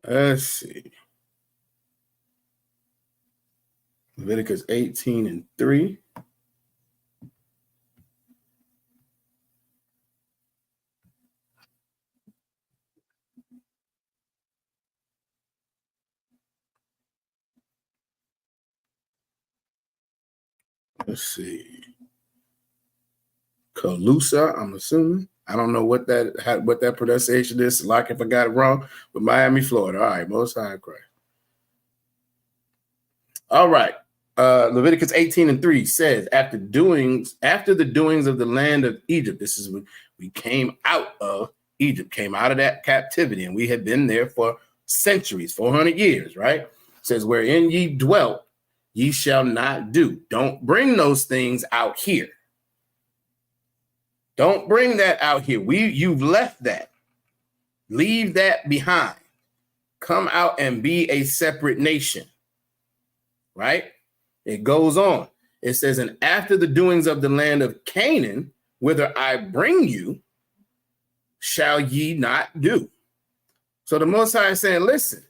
Let's see. Leviticus 18 and 3. Let's see. Calusa, I'm assuming. I don't know what that pronunciation is. Like if I got it wrong, but Miami, Florida. All right, Most High in Christ. All right. Leviticus 18 and 3 says, after the doings of the land of Egypt, this is when we came out of Egypt, came out of that captivity, and we had been there for centuries, 400 years, right? It says, wherein ye dwelt, ye shall not do. Don't bring those things out here. Don't bring that out here. You've left that. Leave that behind. Come out and be a separate nation, right? It goes on. It says, and after the doings of the land of Canaan, whither I bring you, shall ye not do. So the Most High is saying, listen,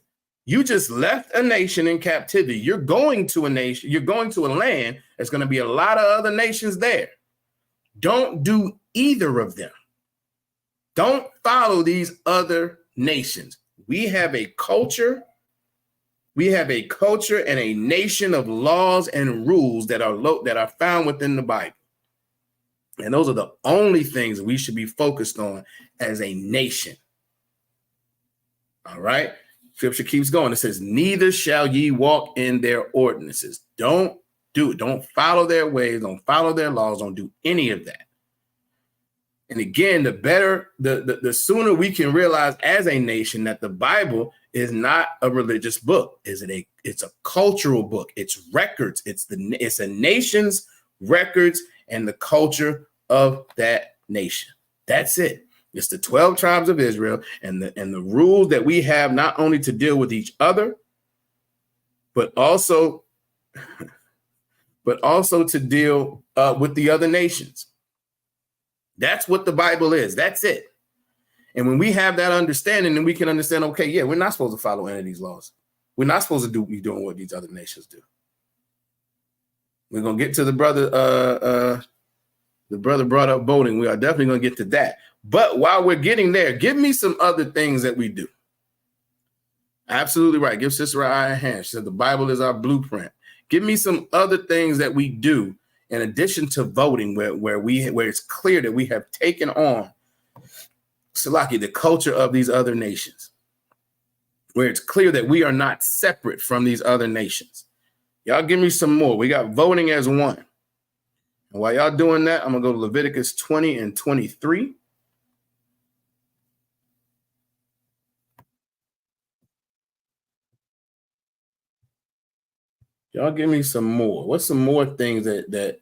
you just left a nation in captivity. You're going to a nation. You're going to a land. There's going to be a lot of other nations there. Don't do either of them. Don't follow these other nations. We have a culture. We have a culture and a nation of laws and rules that are found within the Bible. And those are the only things we should be focused on as a nation. All right. Scripture keeps going. It says, neither shall ye walk in their ordinances. Don't do it. Don't follow their ways. Don't follow their laws. Don't do any of that. And again, the sooner we can realize as a nation that the Bible is not a religious book. It's a cultural book. It's records. It's a nation's records and the culture of that nation. That's it. It's the 12 tribes of Israel and the rules that we have not only to deal with each other, but also to deal with the other nations. That's what the Bible is. That's it. And when we have that understanding, then we can understand, okay, yeah, we're not supposed to follow any of these laws. We're not supposed to be doing what these other nations do. We're going to get to the brother. The brother brought up voting. We are definitely going to get to that. But while we're getting there, give me some other things that we do. Absolutely right. Give Sister Raya a hand. She said the Bible is our blueprint. Give me some other things that we do in addition to voting, where it's clear that we have taken on, Salaki, the culture of these other nations, where it's clear that we are not separate from these other nations. Y'all give me some more. We got voting as one. And while y'all doing that, I'm going to go to Leviticus 20 and 23. Y'all give me some more. What's some more things that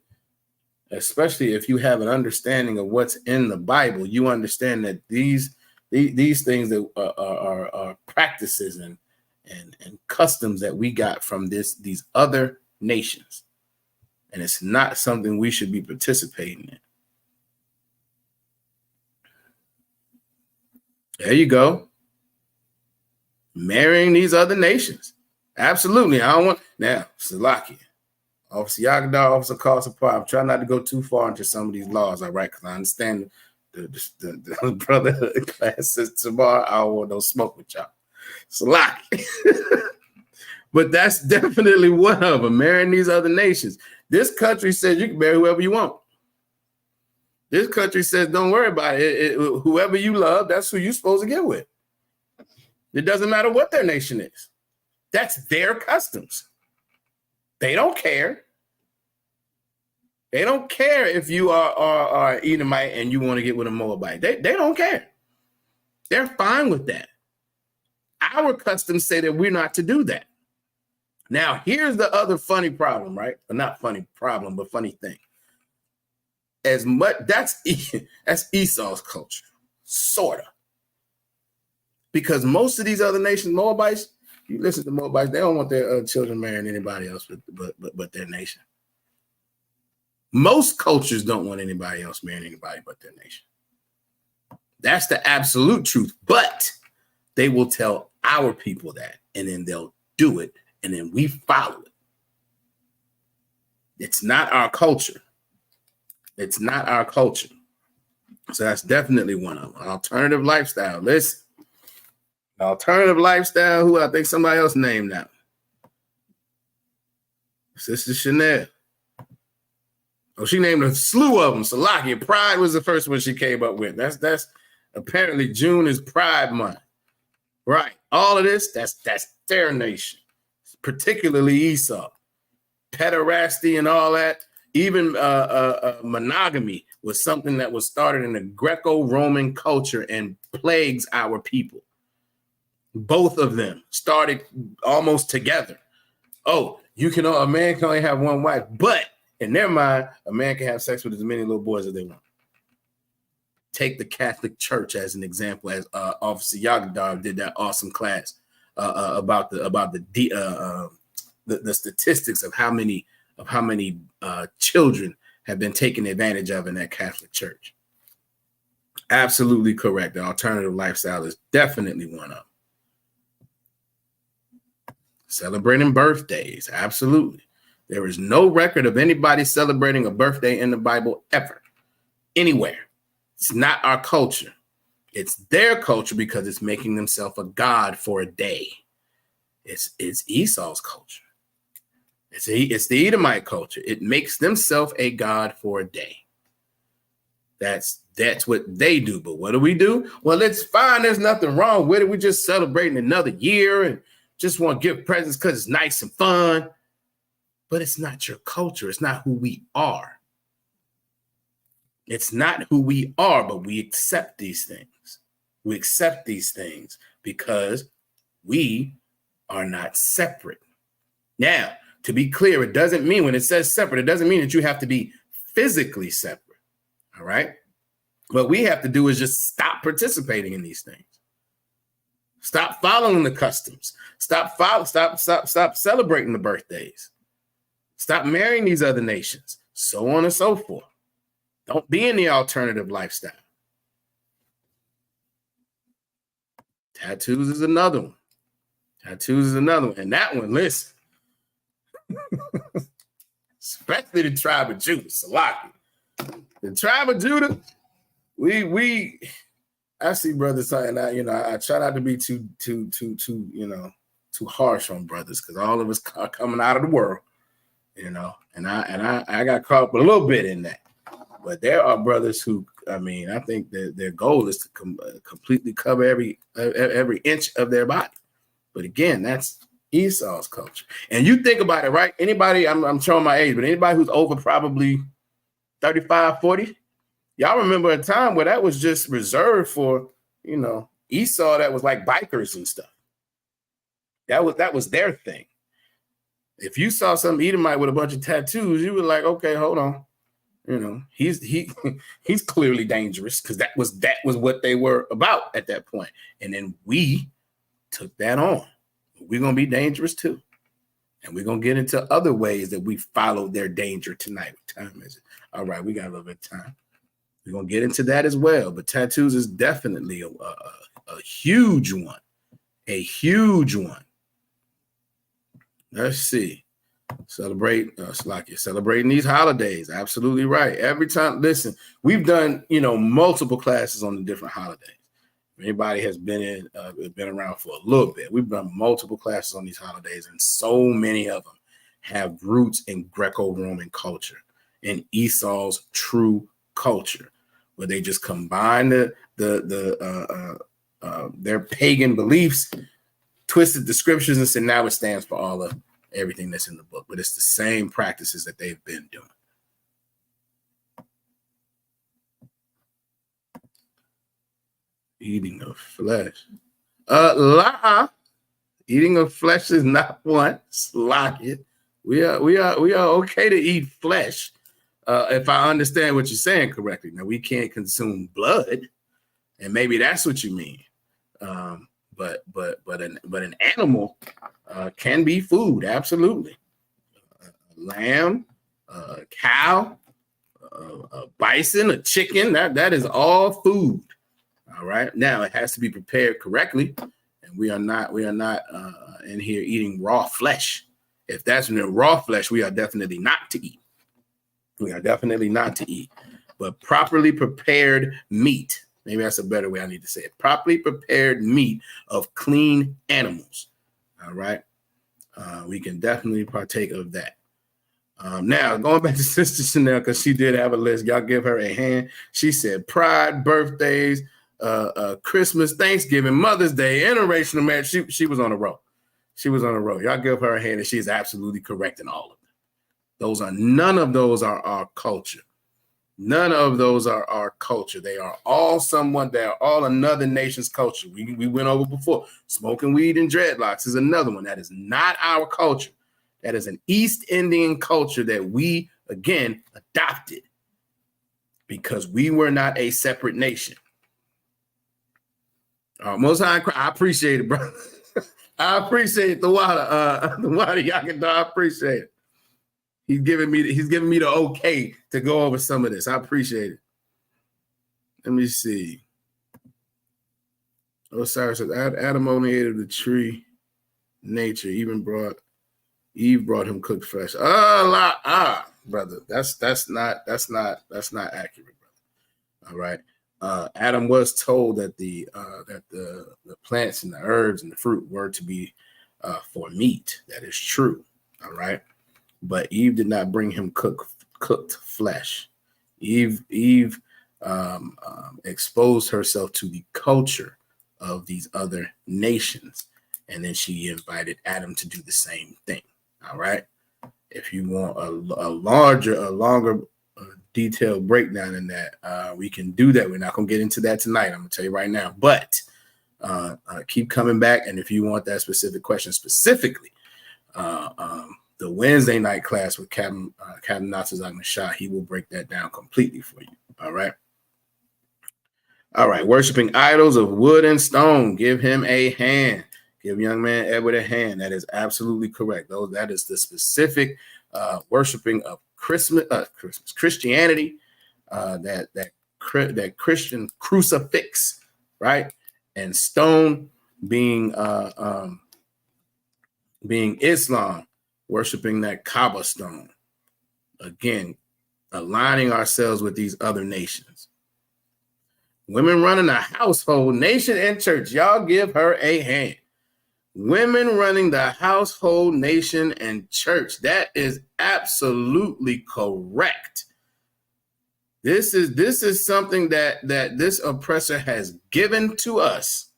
especially if you have an understanding of what's in the Bible, you understand that these things that are practices and customs that we got from these other nations. And it's not something we should be participating in. There you go. Marrying these other nations. Absolutely. I don't want now, Slovakia. Officer Yagadar, Officer Kasapar. I'm trying not to go too far into some of these laws, all right? Because I understand the brotherhood class says tomorrow I don't want no smoke with y'all. Slovakia. But that's definitely one of them, marrying these other nations. This country says you can marry whoever you want. This country says don't worry about it. Whoever you love, that's who you're supposed to get with. It doesn't matter what their nation is. That's their customs. They don't care. They don't care if you are Edomite and you want to get with a Moabite. They don't care. They're fine with that. Our customs say that we're not to do that. Now, here's the other funny problem, right? Or not funny problem, but funny thing. As much that's Esau's culture, sorta. Because most of these other nations, Moabites, you listen to Moabites, they don't want their children marrying anybody else but their nation. Most cultures don't want anybody else marrying anybody but their nation. That's the absolute truth. But they will tell our people that, and then they'll do it, and then we follow it. It's not our culture. It's not our culture. So that's definitely one of them. An alternative lifestyle. Listen. Alternative lifestyle, who I think somebody else named that. Sister Chanel. Oh, she named a slew of them. Salakia. Pride was the first one she came up with. That's apparently June is Pride Month. Right. All of this, that's their nation. Particularly Esau. Pederasty and all that. Even monogamy was something that was started in the Greco-Roman culture and plagues our people. Both of them started almost together. Oh, a man can only have one wife, but in their mind, a man can have sex with as many little boys as they want. Take the Catholic Church as an example, as Officer Yagadar did that awesome class about the statistics of how many children have been taken advantage of in that Catholic Church. Absolutely correct. The alternative lifestyle is definitely one of them. Celebrating birthdays, absolutely. There is no record of anybody celebrating a birthday in the Bible ever, anywhere. It's not our culture. It's their culture because it's making themselves a god for a day. It's Esau's culture. It's the Edomite culture. It makes themselves a god for a day. That's what they do. But what do we do? Well, it's fine. There's nothing wrong with it. We're just celebrating another year and just want to give presents because it's nice and fun. But it's not your culture. It's not who we are. It's not who we are, but we accept these things. We accept these things because we are not separate. Now, to be clear, it doesn't mean when it says separate, it doesn't mean that you have to be physically separate. All right. What we have to do is just stop participating in these things. Stop following the customs. Stop celebrating the birthdays. Stop marrying these other nations, so on and so forth. Don't be in the alternative lifestyle. Tattoos is another one. And that one, listen. Especially the tribe of Judah, Salaki. The tribe of Judah, I see brothers saying that, I try not to be too harsh on brothers because all of us are coming out of the world, and I got caught up a little bit in that. But there are brothers who, I think that their goal is to completely cover every inch of their body. But again, that's Esau's culture. And you think about it, right? Anybody, I'm showing my age, but anybody who's over probably 35, 40, y'all remember a time where that was just reserved for, Esau, that was like bikers and stuff. That was their thing. If you saw some Edomite with a bunch of tattoos, you were like, okay, hold on. He's clearly dangerous because that was what they were about at that point. And then we took that on. We're going to be dangerous too. And we're going to get into other ways that we follow their danger tonight. What time is it? All right, we got a little bit of time. We're going to get into that as well. But tattoos is definitely a huge one. A huge one. Let's see. Celebrating these holidays. Absolutely right. Every time, listen, we've done, multiple classes on the different holidays. If anybody has been around for a little bit, we've done multiple classes on these holidays, and so many of them have roots in Greco-Roman culture and Esau's true culture, where they just combine their pagan beliefs, twisted the scriptures, and said now it stands for all of everything that's in the book. But it's the same practices that they've been doing. Eating of flesh. Eating of flesh is not one. Slack it. We are okay to eat flesh. If I understand what you're saying correctly. Now, we can't consume blood, and maybe that's what you mean. But an animal can be food, absolutely. Lamb, cow, a bison, a chicken, that is all food. All right. Now it has to be prepared correctly, and we are not in here eating raw flesh. If that's in the raw flesh, we are definitely not to eat. We are definitely not to eat. But properly prepared meat, maybe that's a better way I need to say it. Properly prepared meat of clean animals. All right. We can definitely partake of that. Now, going back to Sister Chanel, because she did have a list. Y'all give her a hand. She said pride, birthdays, Christmas, Thanksgiving, Mother's Day, interracial marriage. She was on a roll. She was on a roll. Y'all give her a hand, and she is absolutely correct in all of them. None of those are our culture. None of those are our culture. They are all they are all another nation's culture. We went over before. Smoking weed and dreadlocks is another one. That is not our culture. That is an East Indian culture that we, again, adopted because we were not a separate nation. Most High, I appreciate it, brother. I appreciate the water. The water, Yakada, I appreciate it. He's giving me the okay to go over some of this. I appreciate it. Let me see. Osiris says, Adam only ate of the tree nature, Eve brought him cooked flesh. Brother, that's not accurate, brother. All right. Adam was told that the plants and the herbs and the fruit were to be for meat. That is true. All right. But Eve did not bring him cooked flesh. Eve exposed herself to the culture of these other nations, and then she invited Adam to do the same thing. All right. If you want a longer detailed breakdown in that, we can do that. We're not going to get into that tonight. I'm going to tell you right now. But keep coming back, and if you want that specific question specifically, the Wednesday night class with Captain Natazak Nashah, he will break that down completely for you. All right. All right. Worshiping idols of wood and stone. Give him a hand. Give young man Edward a hand. That is absolutely correct. That is the specific worshiping of Christianity, that Christian crucifix, right? And stone being Islam, worshiping that Kaaba stone. Again, aligning ourselves with these other nations. Women running a household, nation, and church. Y'all give her a hand. Women running the household, nation, and church. That is absolutely correct. This is something that this oppressor has given to us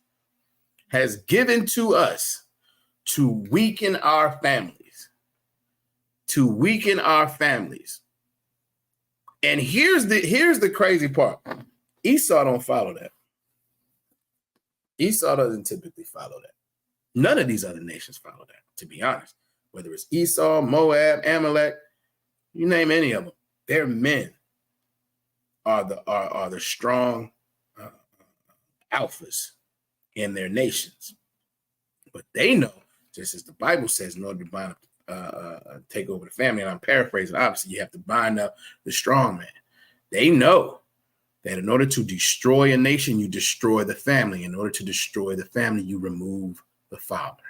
to weaken our families. And here's the crazy part. Esau don't follow that. Esau doesn't typically follow that. None of these other nations follow that, to be honest. Whether it's Esau, Moab, Amalek, you name any of them, their men are the strong alphas in their nations. But they know, just as the Bible says, in order to bind up take over the family. And I'm paraphrasing. Obviously, you have to bind up the strong man. They know that in order to destroy a nation, you destroy the family. In order to destroy the family, you remove the father.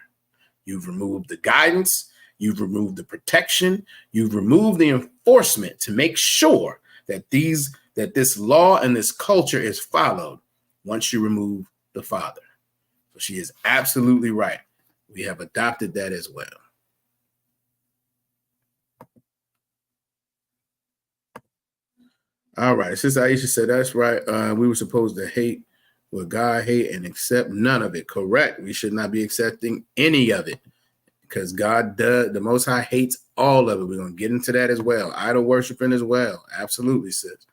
You've removed the guidance. You've removed the protection. You've removed the enforcement to make sure that this law and this culture is followed once you remove the father. So she is absolutely right. We have adopted that as well. All right. Sister Aisha said, that's right. We were supposed to hate what God hate and accept none of it. Correct. We should not be accepting any of it because God does. The Most High hates all of it. We're going to get into that as well. Idol worshiping as well. Absolutely, sis.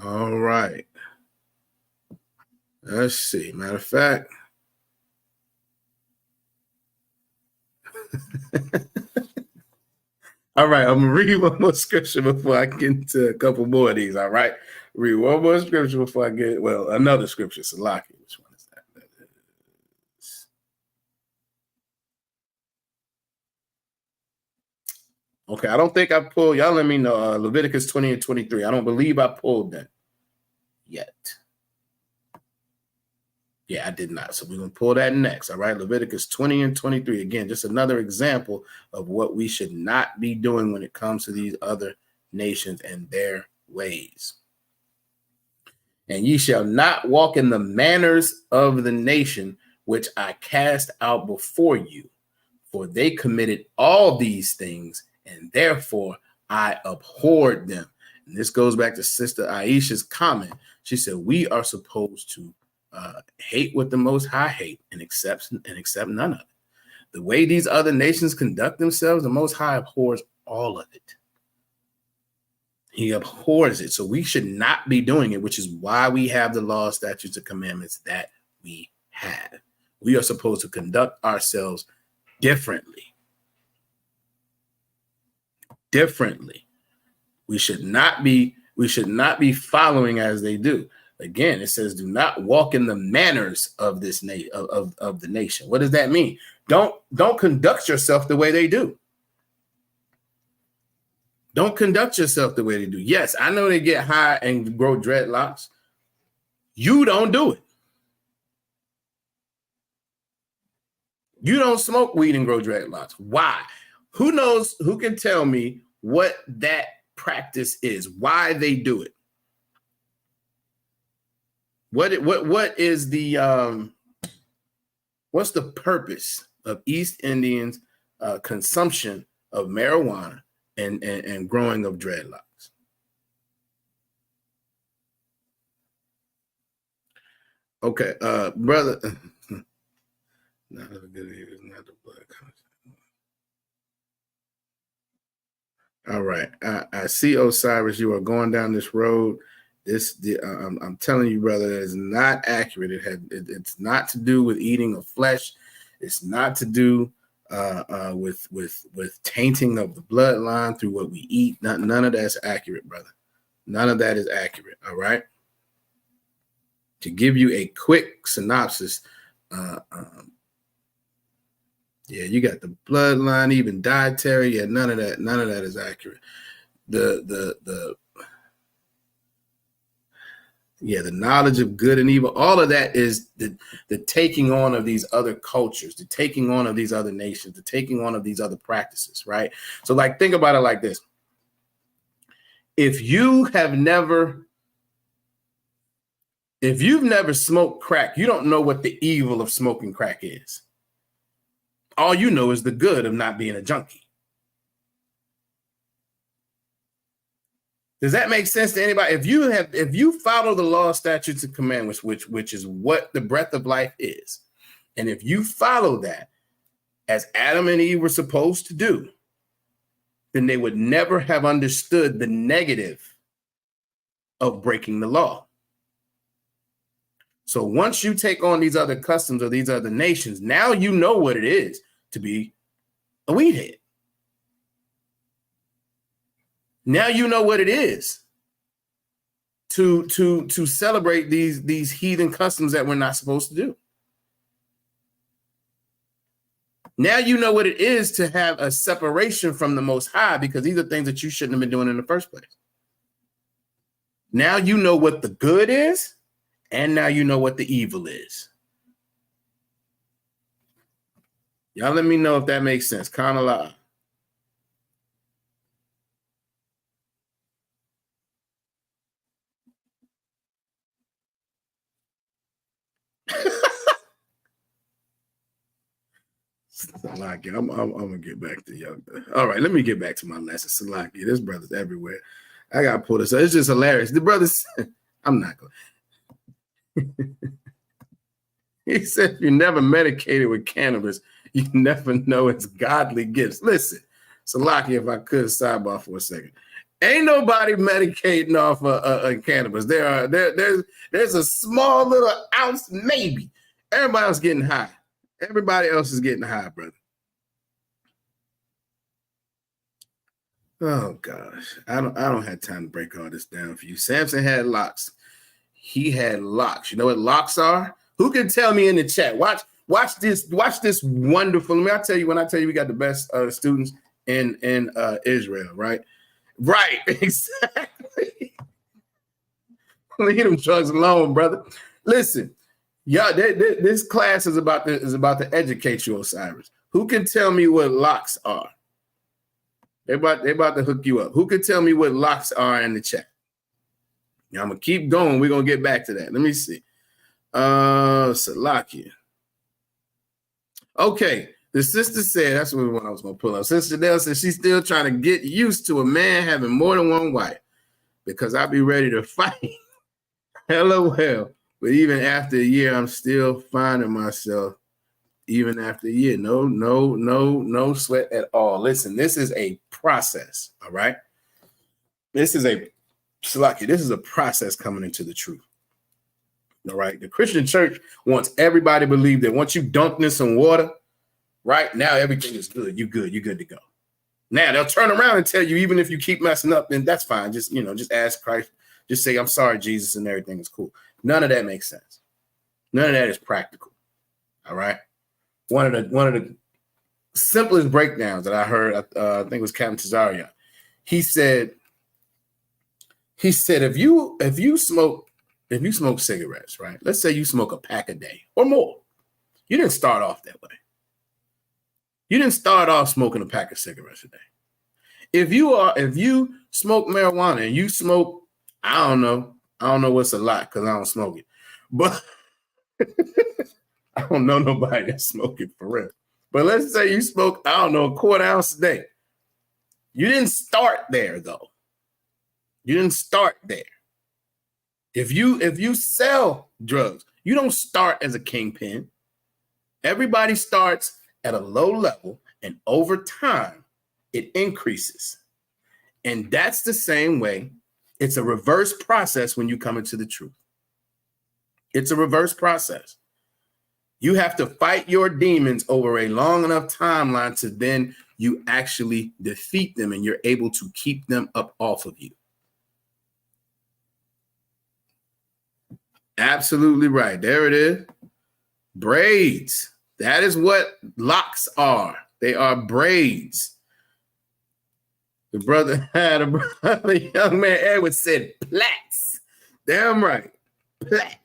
All right. Let's see. Matter of fact. All right, I'm gonna read one more scripture before I get into a couple more of these. All right, read one more scripture before I get another scripture. Salaki, which one is that? That is... Okay, I don't think I pulled. Y'all let me know. Leviticus 20 and 23. I don't believe I pulled that yet. Yeah, I did not. So we're going to pull that next. All right. Leviticus 20 and 23. Again, just another example of what we should not be doing when it comes to these other nations and their ways. And ye shall not walk in the manners of the nation which I cast out before you, for they committed all these things, and therefore I abhorred them. And this goes back to Sister Aisha's comment. She said, we are supposed to hate what the Most High hate and accept none of it. The way these other nations conduct themselves, the Most High abhors all of it. He abhors it. So we should not be doing it, which is why we have the law, statutes, and commandments that we have. We are supposed to conduct ourselves differently. We should not be following as they do. Again, it says, do not walk in the manners of this of the nation. What does that mean? Don't conduct yourself the way they do. Don't conduct yourself the way they do. Yes, I know they get high and grow dreadlocks. You don't do it. You don't smoke weed and grow dreadlocks. Why? Who knows? Who can tell me what that practice is? Why they do it? What is the what's the purpose of East Indians' consumption of marijuana and growing of dreadlocks? Okay, brother. Not a good ear, not the blood. All right, I see, Osiris. You are going down this road. I'm telling you, brother, that is not accurate. It's not to do with eating of flesh. It's not to do with tainting of the bloodline through what we eat. None of that's accurate, brother. None of that is accurate. All right. To give you a quick synopsis, yeah, you got the bloodline, even dietary. Yeah, none of that is accurate. The knowledge of good and evil, all of that is the taking on of these other cultures, the taking on of these other nations, the taking on of these other practices, right? So, like, think about it like this. If you've never smoked crack, you don't know what the evil of smoking crack is. All you know is the good of not being a junkie. Does that make sense to anybody? If you follow the law, statutes, and commandments, which is what the breath of life is, and if you follow that as Adam and Eve were supposed to do, then they would never have understood the negative of breaking the law. So once you take on these other customs or these other nations, now you know what it is to be a weed head. Now you know what it is to celebrate these heathen customs that we're not supposed to do. Now you know what it is to have a separation from the Most High, because these are things that you shouldn't have been doing in the first place. Now you know what the good is, and now you know what the evil is. Y'all let me know if that makes sense. Kind of live. Salaki, I'm gonna get back to y'all. All right, let me get back to my lesson. Salaki, this brother's everywhere. I gotta pull this up. It's just hilarious. The brothers, I'm not going. He said, "You never medicated with cannabis. You never know its godly gifts." Listen, Salaki, if I could sidebar for a second, ain't nobody medicating off cannabis. There's a small little ounce, maybe. Everybody else getting high. Everybody else is getting high, brother. Oh gosh, I don't have time to break all this down for you. Samson had locks. He had locks. You know what locks are? Who can tell me in the chat? Watch this wonderful. Let me. I'll tell you when I tell you we got the best students in Israel, right? Right, exactly. Leave them drugs alone, brother. Listen. Yeah, this class is about to educate you, Osiris. Who can tell me what locks are? They about to hook you up. Who can tell me what locks are in the chat? Now I'm gonna keep going. We're gonna get back to that. Let me see. Salakia. Okay, the sister said that's what I was gonna pull up. Sister Dale said she's still trying to get used to a man having more than one wife because I'll be ready to fight. LOL. But even after a year, I'm still finding myself. Even after a year, no sweat at all. Listen, this is a process. All right, this is a process coming into the truth. All right, the Christian church wants everybody to believe that once you dunk this in water, right now everything is good. You're good to go. Now they'll turn around and tell you, even if you keep messing up, then that's fine. Just ask Christ. Just say, "I'm sorry, Jesus," and everything is cool. None of that makes sense. None of that is practical. All right. One of the simplest breakdowns that I heard, I think it was Captain Tazaria. He said, if you smoke cigarettes, right? Let's say you smoke a pack a day or more. You didn't start off that way. You didn't start off smoking a pack of cigarettes a day. If you smoke marijuana and you smoke, I don't know what's a lot because I don't smoke it, but I don't know nobody that smoke it for real. But let's say you smoke, I don't know, a quarter ounce a day. You didn't start there though. You didn't start there. If you sell drugs, you don't start as a kingpin. Everybody starts at a low level, and over time, it increases. And that's the same way. It's a reverse process when you come into the truth. It's a reverse process. You have to fight your demons over a long enough timeline to then you actually defeat them and you're able to keep them up off of you. Absolutely right. There it is. Braids. That is what locks are. They are braids. The young man Edward said plaits. Damn right. Plaits.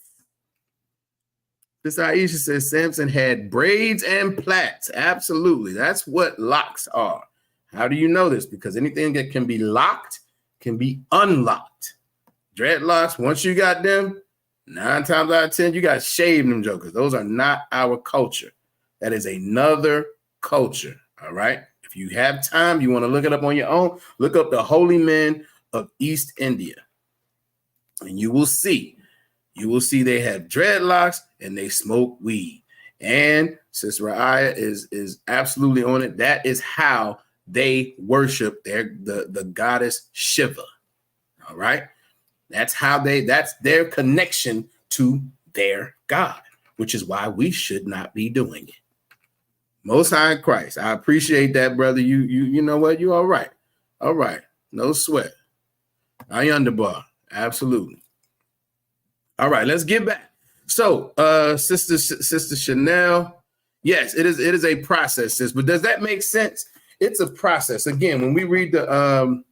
This Aisha says Samson had braids and plaits. Absolutely. That's what locks are. How do you know this? Because anything that can be locked can be unlocked. Dreadlocks, once you got them, 9 times out of 10, you got to shave them jokers. Those are not our culture. That is another culture. All right. If you have time, you want to look it up on your own, look up the holy men of East India. And you will see they have dreadlocks and they smoke weed. And Sister Raya is absolutely on it. That is how they worship the goddess Shiva. All right. That's their connection to their God, which is why we should not be doing it. Most High in Christ. I appreciate that, brother. You know what? You all right. All right. No sweat. I underbar. Absolutely. All right, let's get back. So, Sister Chanel, Yes, it is. It is a process, sis. But does that make sense? It's a process. Again, when we read the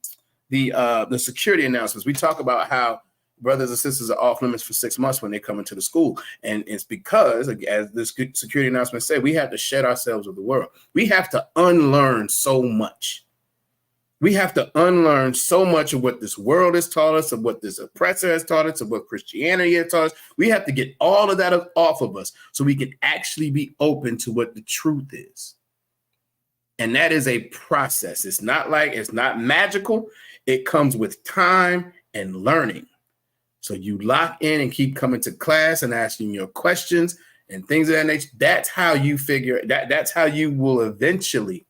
security announcements, we talk about how brothers and sisters are off limits for 6 months when they come into the school, and it's because, as the security announcement said, we have to shed ourselves of the world. We have to unlearn so much. We have to unlearn so much of what this world has taught us, of what this oppressor has taught us, of what Christianity has taught us. We have to get all of that off of us so we can actually be open to what the truth is. And that is a process. It's not magical. It comes with time and learning. So you lock in and keep coming to class and asking your questions and things of that nature. That's how you figure that. That's how you will eventually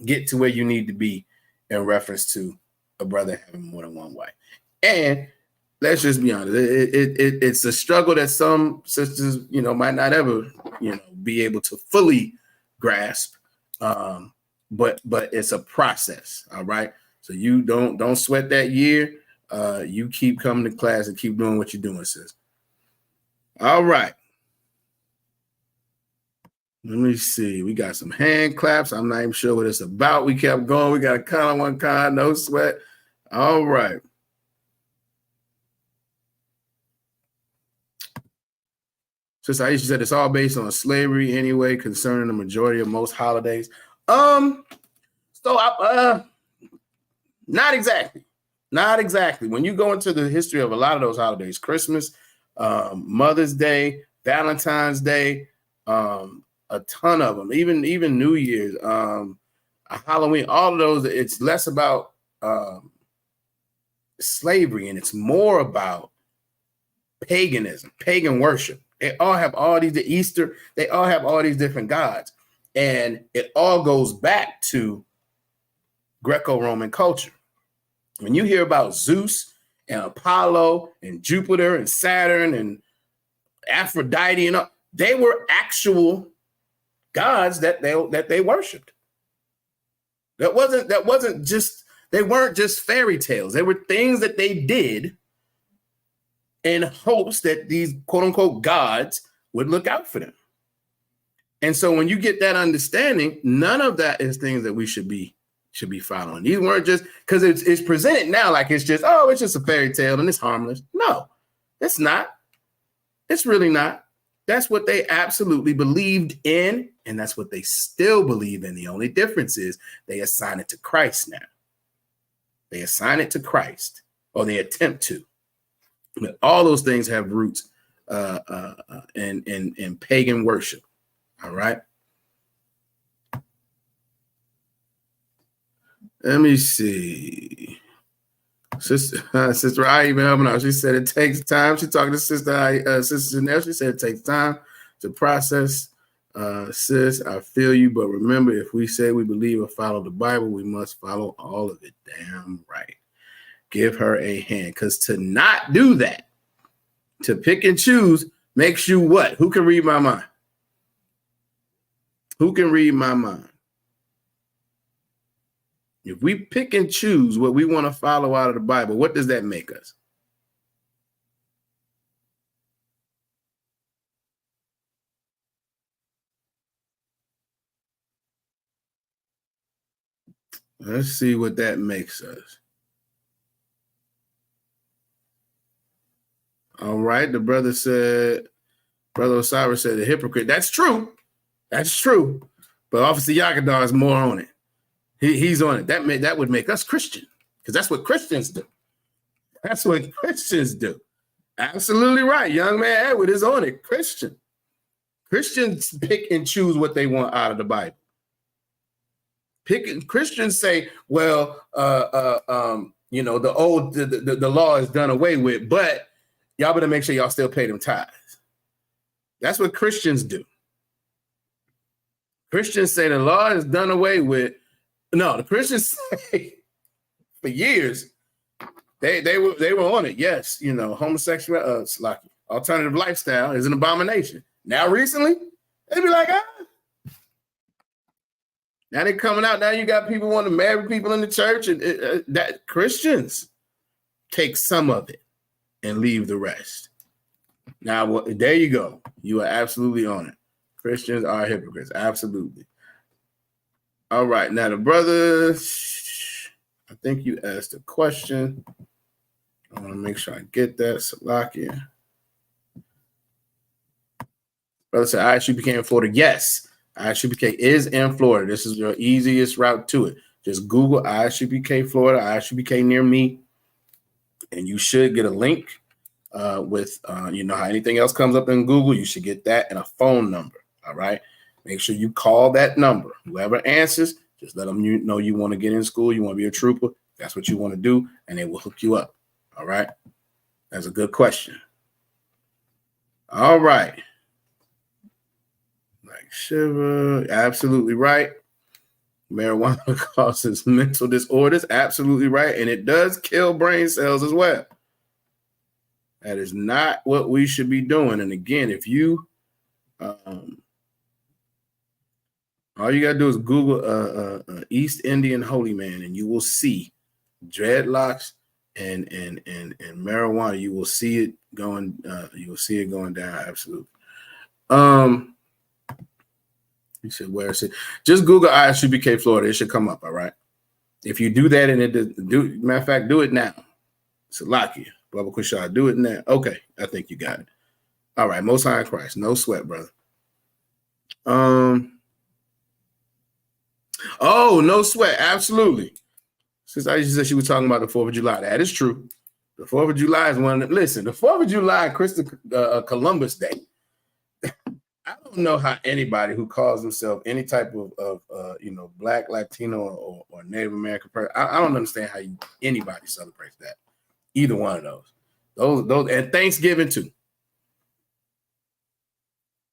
get to where you need to be in reference to a brother having more than one wife. And let's just be honest, it's a struggle that some sisters, might not ever, be able to fully grasp. But it's a process. All right. So you don't sweat that year. You keep coming to class and keep doing what you're doing, sis. All right. Let me see. We got some hand claps. I'm not even sure what it's about. We kept going. We got a kind, one kind, no sweat. All right. Sister Aisha said it's all based on slavery anyway, concerning the majority of most holidays. Not exactly. Not exactly. When you go into the history of a lot of those holidays, Christmas, Mother's Day, Valentine's Day, a ton of them, even New Year's, Halloween, all of those, it's less about slavery and it's more about paganism, pagan worship. They all have all these, the Easter, they all have all these different gods. And it all goes back to Greco-Roman culture. When you hear about Zeus and Apollo and Jupiter and Saturn and Aphrodite, they were actual gods that they worshipped. That wasn't just, they weren't just fairy tales. They were things that they did in hopes that these quote unquote gods would look out for them. And so when you get that understanding, none of that is things that we should be following. These weren't just because it's presented now like it's just a fairy tale and it's harmless. No, it's not. It's really not. That's what they absolutely believed in, and that's what they still believe in. The only difference is they assign it to Christ now. They assign it to Christ, or they attempt to. But all those things have roots in pagan worship. All right. Let me see. Sister I even helping out. She said it takes time. She talking to Sister Janelle. She said it takes time to process. Sis, I feel you, but remember, if we say we believe or follow the Bible, we must follow all of it. Damn right. Give her a hand, because to not do that, to pick and choose, makes you what? Who can read my mind? Who can read my mind? If we pick and choose what we want to follow out of the Bible, what does that make us? Let's see what that makes us. All right. The brother Osiris said a hypocrite. That's true. That's true. But Officer Yakadar is more on it. He's on it. That would make us Christian, because that's what Christians do. That's what Christians do. Absolutely right. Young man Edward is on it. Christians pick and choose what they want out of the Bible. Christians say, well, the law is done away with, but y'all better make sure y'all still pay them tithes. That's what Christians do. Christians say the law is done away with. No, the Christians say for years they were on it. Yes, homosexual, alternative lifestyle is an abomination. Now recently, they be like, Now they're coming out. Now you got people want to marry people in the church, and that Christians take some of it and leave the rest. Now, there you go. You are absolutely on it. Christians are hypocrites. Absolutely. All right. Now, the brother, I think you asked a question. I want to make sure I get that. Salakia. Brother said, ISUPK in Florida. Yes, ISUPK is in Florida. This is your easiest route to it. Just Google ISUPK Florida, ISUPK near me, and you should get a link with, you know how anything else comes up in Google, you should get that and a phone number. All right. Make sure you call that number. Whoever answers, just let them know you want to get in school, you want to be a trooper. That's what you want to do, and they will hook you up. All right. That's a good question. All right. Like Shiva, absolutely right. Marijuana causes mental disorders, absolutely right. And it does kill brain cells as well. That is not what we should be doing. And again, if you, all you got to do is Google East Indian holy man, and you will see dreadlocks and marijuana. You will see it going. You will see it going down. Absolutely. You said where is it? Just Google ISUPK Florida. It should come up. All right. If you do that and it do, matter of fact, do it now. Salakia, Baba Kushah, do it now. Okay, I think you got it. All right, Most High in Christ, no sweat, brother. Oh, no sweat, absolutely. Since I said she was talking about the 4th of July, that is true. The 4th of July is one of them. Listen, the 4th of July, Columbus Day. I don't know how anybody who calls themselves any type of Black, Latino, or Native American person, I don't understand how anybody celebrates that. Either one of those, and Thanksgiving too.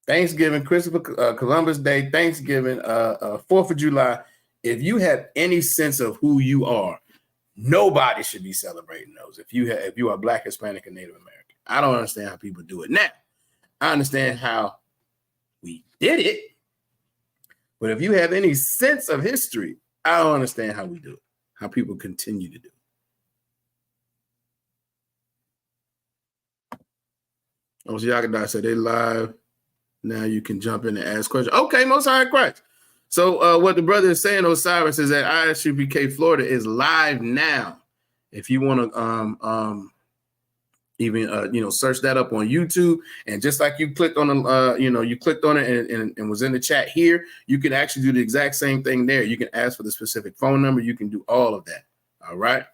Thanksgiving, Columbus Day, Thanksgiving, 4th of July. If you have any sense of who you are, nobody should be celebrating those. If you are Black, Hispanic, and Native American, I don't understand how people do it. Now, I understand how we did it, but if you have any sense of history, I don't understand how we do it, how people continue to do it. Yagadai said they live. Now you can jump in and ask questions. Okay, Most High Christ. So what the brother is saying, Osiris, is that ISUPK Florida is live now. If you want to even search that up on YouTube, and just like you clicked on you clicked on it and was in the chat here, you can actually do the exact same thing there. You can ask for the specific phone number. You can do all of that. All right.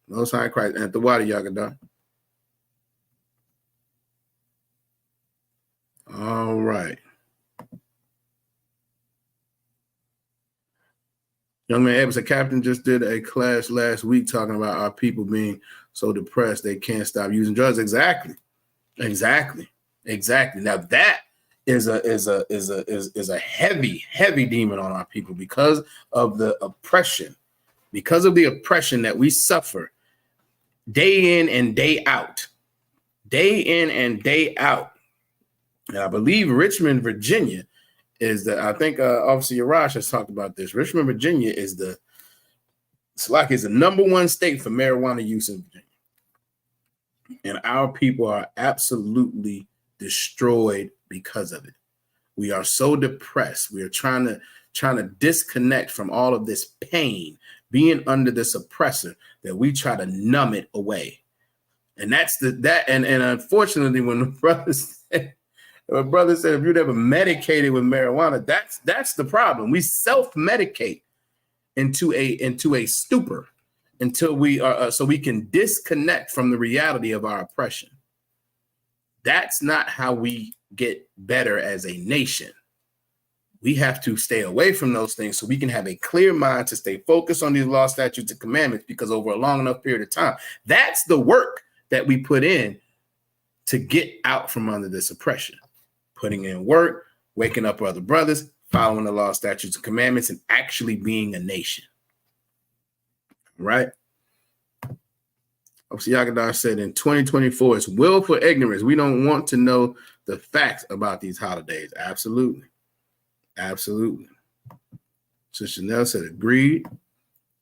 Most High Christ and the water Yagada. All right. Young man Evans, a captain just did a class last week talking about our people being so depressed they can't stop using drugs. Exactly. Now that is a heavy demon on our people because of the oppression, that we suffer day in and day out. And I believe Richmond, Virginia is I think Officer Yarash has talked about this. Richmond, Virginia is the number one state for marijuana use in Virginia. And our people are absolutely destroyed because of it. We are so depressed. We are trying to disconnect from all of this pain, being under this oppressor, that we try to numb it away. And and unfortunately, when the brother said if you'd ever medicated with marijuana, that's the problem. We self-medicate into a stupor until we are so we can disconnect from the reality of our oppression. That's not how we get better as a nation. We have to stay away from those things so we can have a clear mind to stay focused on these laws, statutes, and commandments, because over a long enough period of time, that's the work that we put in to get out from under this oppression. Putting in work, waking up other brothers, following the law, statutes, and commandments, and actually being a nation. Right? Yagadar said in 2024, it's willful ignorance. We don't want to know the facts about these holidays. Absolutely. So Chanel said, agreed.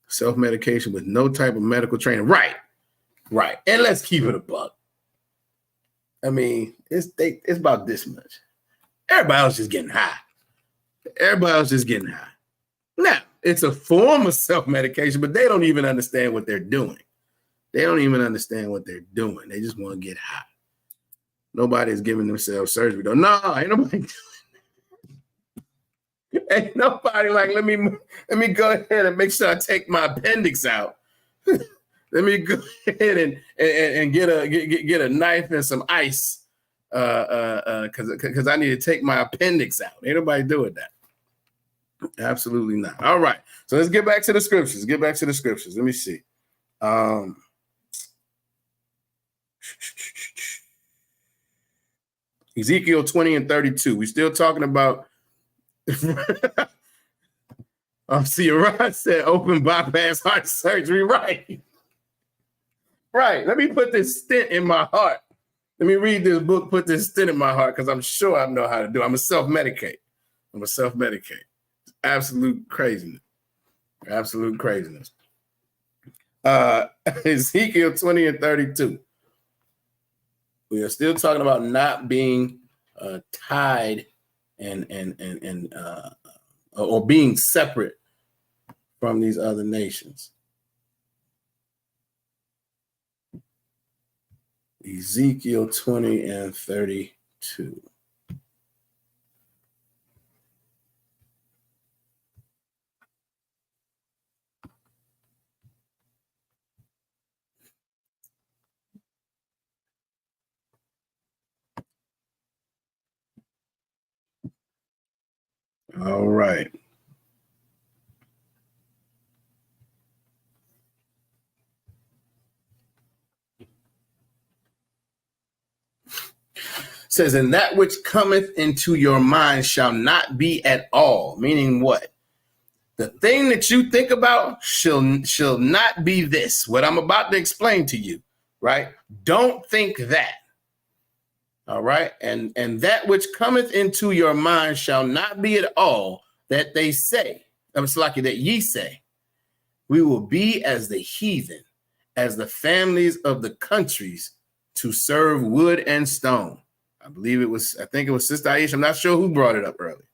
Self-medication with no type of medical training. Right. And let's keep it a buck. I mean, it's about this much. Everybody else just getting high. Everybody else just getting high. Now, it's a form of self-medication, but they don't even understand what they're doing. They don't even understand what they're doing. They just want to get high. Nobody's giving themselves surgery, though. No, ain't nobody doing it. Ain't nobody like, let me go ahead and make sure I take my appendix out. Let me go ahead and get a knife and some ice because I need to take my appendix out. Ain't nobody doing that. Absolutely not. All right. So let's get back to the scriptures. Let me see. Ezekiel 20 and 32. We're still talking about. See, Ron said open bypass heart surgery. Right. Right. Let me put this stent in my heart. Let me read this book, put this stent in my heart, because I'm sure I know how to do it. I'm a self-medicate. Absolute craziness. Ezekiel 20 and 32. We are still talking about not being tied and or being separate from these other nations. Ezekiel 20 and 32. All right. Says, and that which cometh into your mind shall not be at all. Meaning what? The thing that you think about shall not be this, what I'm about to explain to you, right? Don't think that. All right. And that which cometh into your mind shall not be at all that they say. It's lucky that ye say, we will be as the heathen, as the families of the countries to serve wood and stone. I think it was Sister Aisha. I'm not sure who brought it up earlier.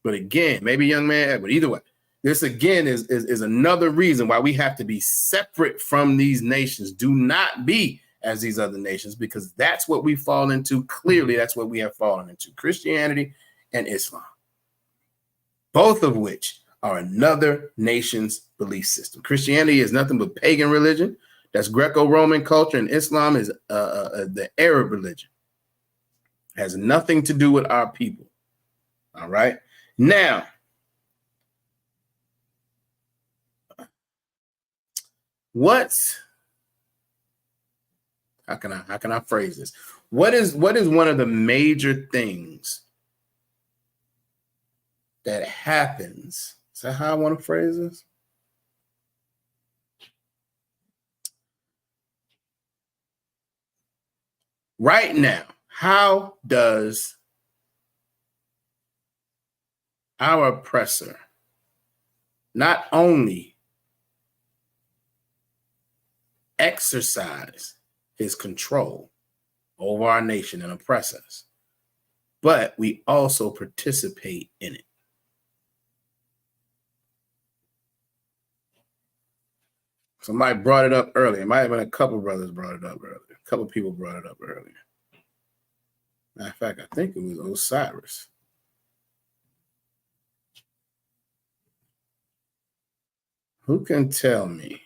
But again, maybe young man, but either way, this again is another reason why we have to be separate from these nations. Do not be as these other nations, because that's what we fall into. Clearly, that's what we have fallen into. Christianity and Islam. Both of which are another nation's belief system. Christianity is nothing but pagan religion. That's Greco-Roman culture, and Islam is the Arab religion. Has nothing to do with our people. All right. Now, how can I phrase this? What is one of the major things that happens? Is that how I want to phrase this? Right now, how does our oppressor not only exercise his control over our nation and oppress us, but we also participate in it? Somebody brought it up earlier. It might have been a couple brothers brought it up earlier. A couple people brought it up earlier. Matter of fact, I think it was Osiris. Who can tell me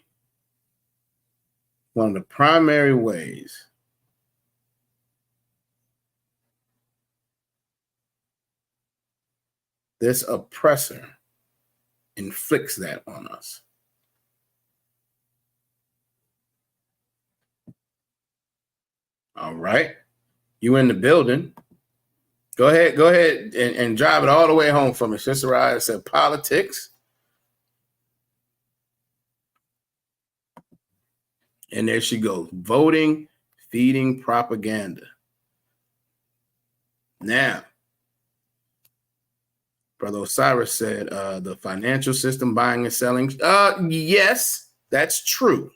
one of the primary ways this oppressor inflicts that on us? All right. You in the building. Go ahead and drive it all the way home for me. Sister Raya said politics. And there she goes. Voting, feeding propaganda. Now, Brother Osiris said the financial system, buying and selling. Yes, that's true.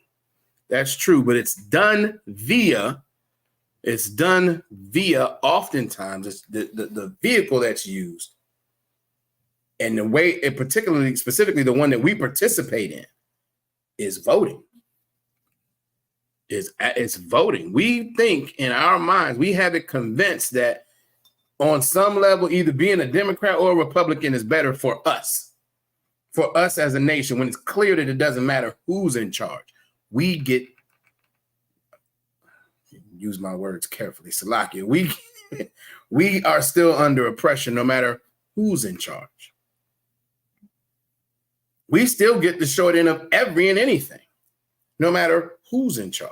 That's true. But it's done via It's done via, oftentimes, it's the vehicle that's used. And the way, it particularly, specifically the one that we participate in, is voting. It's voting. We think in our minds, we have it convinced that on some level, either being a Democrat or a Republican is better for us as a nation, when it's clear that it doesn't matter who's in charge. We get, use my words carefully, Salakia, we are still under oppression no matter who's in charge. We still get the short end of every and anything, no matter who's in charge.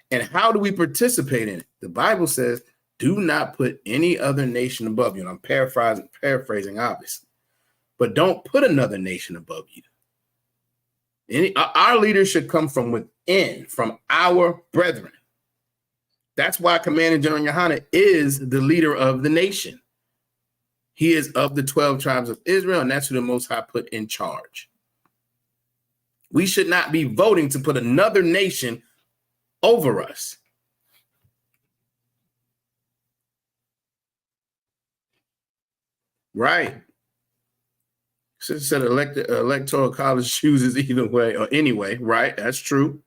And how do we participate in it? The Bible says, do not put any other nation above you. And I'm paraphrasing obviously, but don't put another nation above you. Our leaders should come from within, from our brethren. That's why Commander General Yohana is the leader of the nation. He is of the 12 tribes of Israel, and that's who the Most High put in charge. We should not be voting to put another nation over us. Right. Since said electoral college chooses either way or anyway, right? That's true.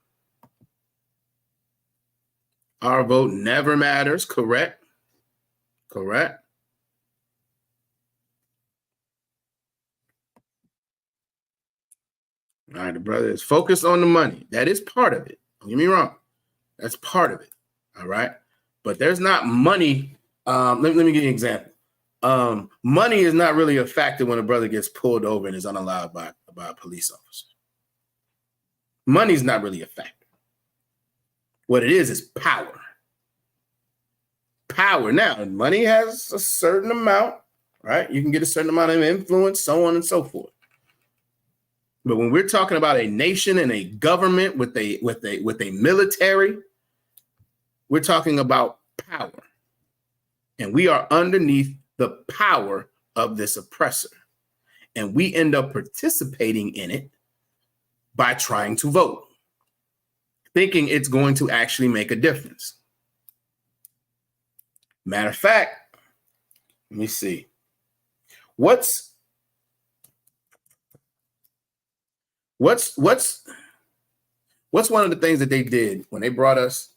Our vote never matters, correct? Correct. All right, the brother is focused on the money. That is part of it. Don't get me wrong. That's part of it. All right. But there's not money. Let me give you an example. Money is not really a factor when a brother gets pulled over and is unallowed by a police officer. Money's not really a factor. What it is power. Power. Now, money has a certain amount, right? You can get a certain amount of influence, so on and so forth. But when we're talking about a nation and a government with a military, we're talking about power. And we are underneath the power of this oppressor. And we end up participating in it by trying to vote, thinking it's going to actually make a difference. Matter of fact, let me see. What's one of the things that they did when they brought us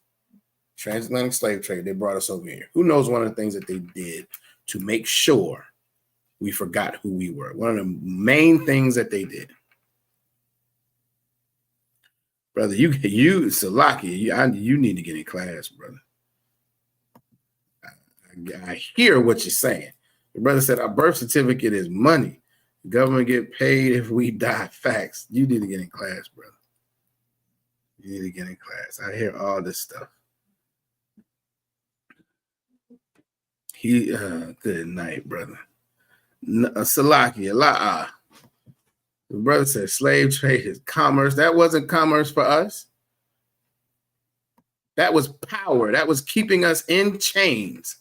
transatlantic slave trade? They brought us over here. Who knows one of the things that they did to make sure we forgot who we were? One of the main things that they did. Brother, you Salaki, you need to get in class, brother. I hear what you're saying. The brother said our birth certificate is money. The government get paid if we die. Facts. You need to get in class, brother. You need to get in class. I hear all this stuff. Good night, brother. Salaki, Allah. The brother said slave trade is commerce. That wasn't commerce for us. That was power. That was keeping us in chains.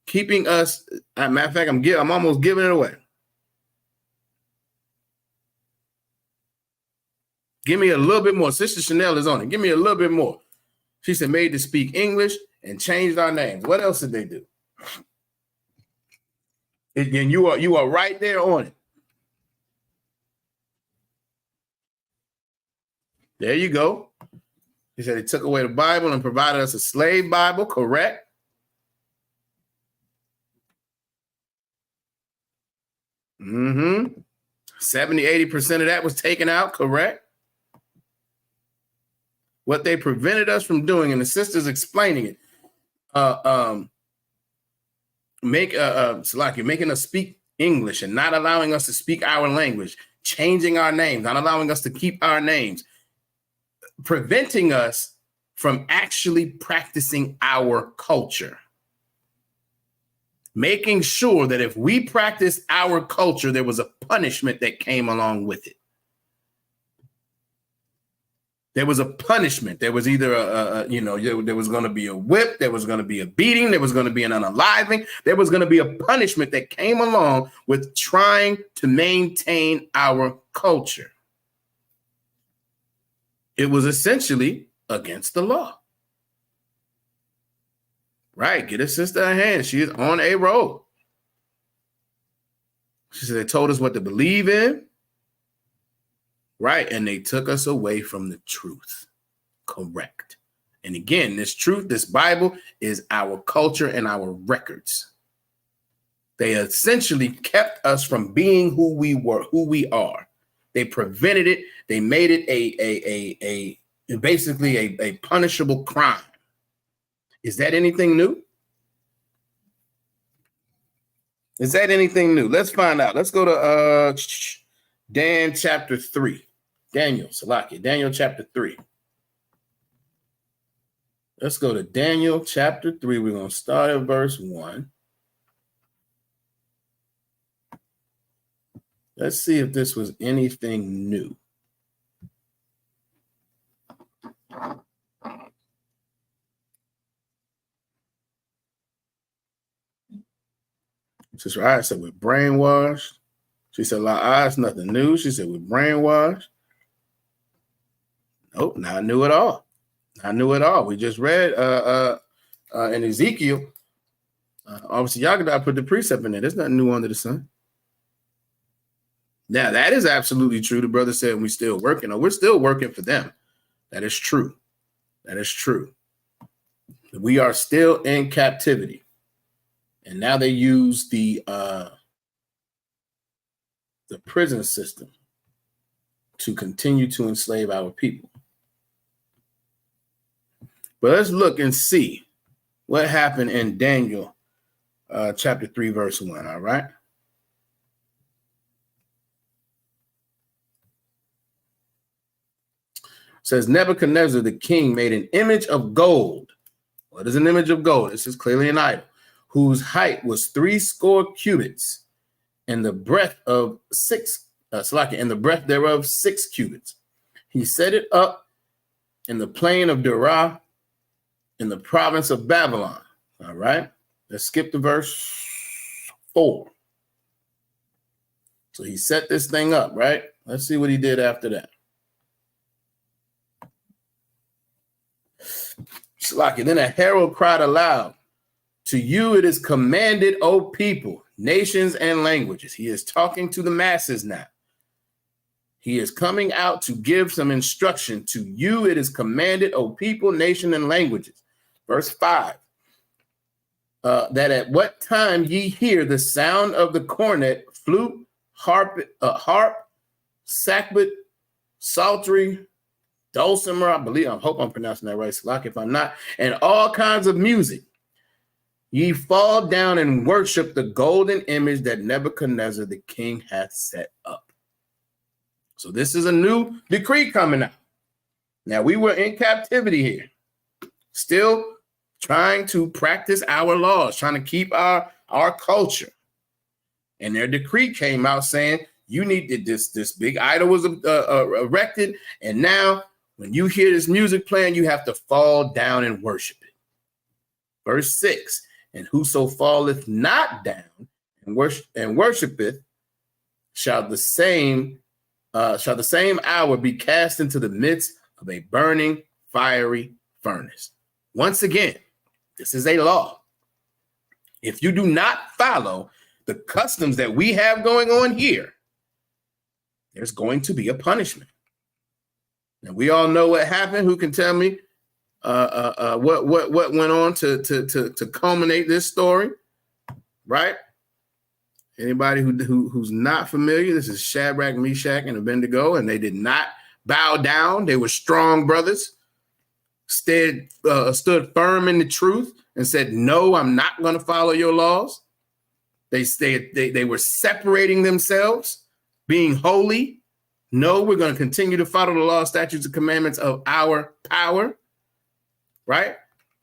Keeping us, matter of fact, I'm almost giving it away. Give me a little bit more. Sister Chanel is on it. Give me a little bit more. She said, made to speak English and changed our names. What else did they do? And you are right there on it. There you go. He said he took away the Bible and provided us a slave Bible, correct? Mm-hmm. 70-80% of that was taken out, correct? What they prevented us from doing, and the sister's explaining it, making us speak English and not allowing us to speak our language, changing our names, not allowing us to keep our names, preventing us from actually practicing our culture. Making sure that if we practiced our culture, there was a punishment that came along with it. There was a punishment. There was either there was going to be a whip, there was going to be a beating, there was going to be an unaliving, there was going to be a punishment that came along with trying to maintain our culture. It was essentially against the law. Right. Get a sister a hand. She is on a roll. She said they told us what to believe in. Right. And they took us away from the truth. Correct. And again, this truth, this Bible is our culture and our records. They essentially kept us from being who we were, who we are. They prevented it. They made it basically a punishable crime. Is that anything new? Is that anything new? Let's find out. Let's go to Dan chapter 3. Daniel chapter 3. Let's go to Daniel chapter 3. We're going to start at verse 1. Let's see if this was anything new. Sister I said, we're brainwashed. She said, it's nothing new. She said, we're brainwashed. Nope, not new at all. Not new at all. We just read in Ezekiel. Obviously, Yagadah put the precept in there. There's nothing new under the sun. Now, that is absolutely true. The brother said we're still working. No, we're still working for them. That is true. That is true. We are still in captivity. And now they use the prison system to continue to enslave our people. But let's look and see what happened in Daniel chapter 3, verse 1, all right? It says, Nebuchadnezzar the king made an image of gold. What is an image of gold? This is clearly an idol, whose height was 80 cubits, and the breadth of and the breadth thereof 6 cubits. He set it up in the plain of Dura, in the province of Babylon. All right, let's skip to verse 4. So he set this thing up, right? Let's see what he did after that. Then a herald cried aloud, to you it is commanded, O people, nations, and languages. He is talking to the masses now. He is coming out to give some instruction. To you it is commanded, O people, nation, and languages. Verse 5. That at what time ye hear the sound of the cornet, flute, harp, sackbut, psaltery, dulcimer, I hope I'm pronouncing that right, Salak, if I'm not, and all kinds of music, ye fall down and worship the golden image that Nebuchadnezzar the king hath set up. So this is a new decree coming out. Now, we were in captivity here, still trying to practice our laws, trying to keep our culture. And their decree came out saying, you need to, this big idol was erected, and now when you hear this music playing, you have to fall down and worship it. Verse 6, and whoso falleth not down and worshipeth shall the same hour be cast into the midst of a burning fiery furnace. Once again, this is a law. If you do not follow the customs that we have going on here, there's going to be a punishment. Now, we all know what happened. Who can tell me what went on to culminate this story? Right? Anybody who's not familiar, this is Shadrach, Meshach, and Abednego, and they did not bow down. They were strong brothers, stood firm in the truth, and said, "No, I'm not going to follow your laws." They were separating themselves, being holy. No, we're going to continue to follow the law, statutes, and commandments of our power, right?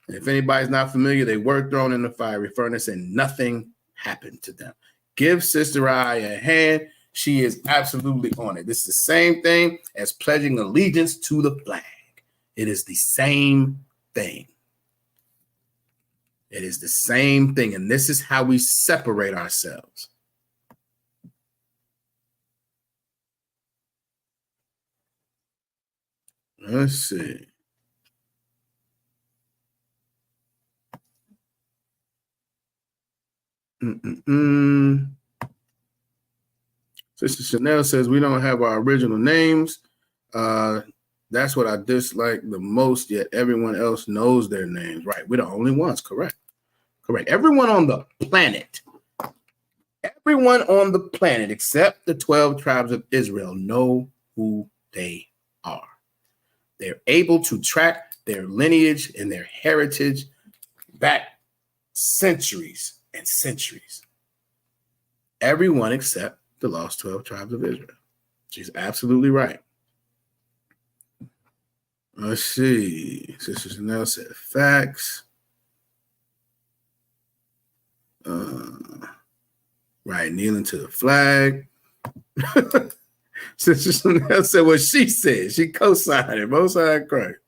And if anybody's not familiar, they were thrown in the fiery furnace and nothing happened to them. Give Sister I a hand. She is absolutely on it. This is the same thing as pledging allegiance to the flag. It is the same thing. It is the same thing. And this is how we separate ourselves. Let's see. Sister Chanel says we don't have our original names. That's what I dislike the most, yet everyone else knows their names. Right. We're the only ones. Correct. Everyone on the planet, except the 12 tribes of Israel know who they are. They're able to track their lineage and their heritage back centuries and centuries. Everyone except the lost 12 tribes of Israel. She's absolutely right. Let's see. Sister Chanel said facts. Right, kneeling to the flag. Sister Chanel said what she said. She co-signed it. Most High Christ.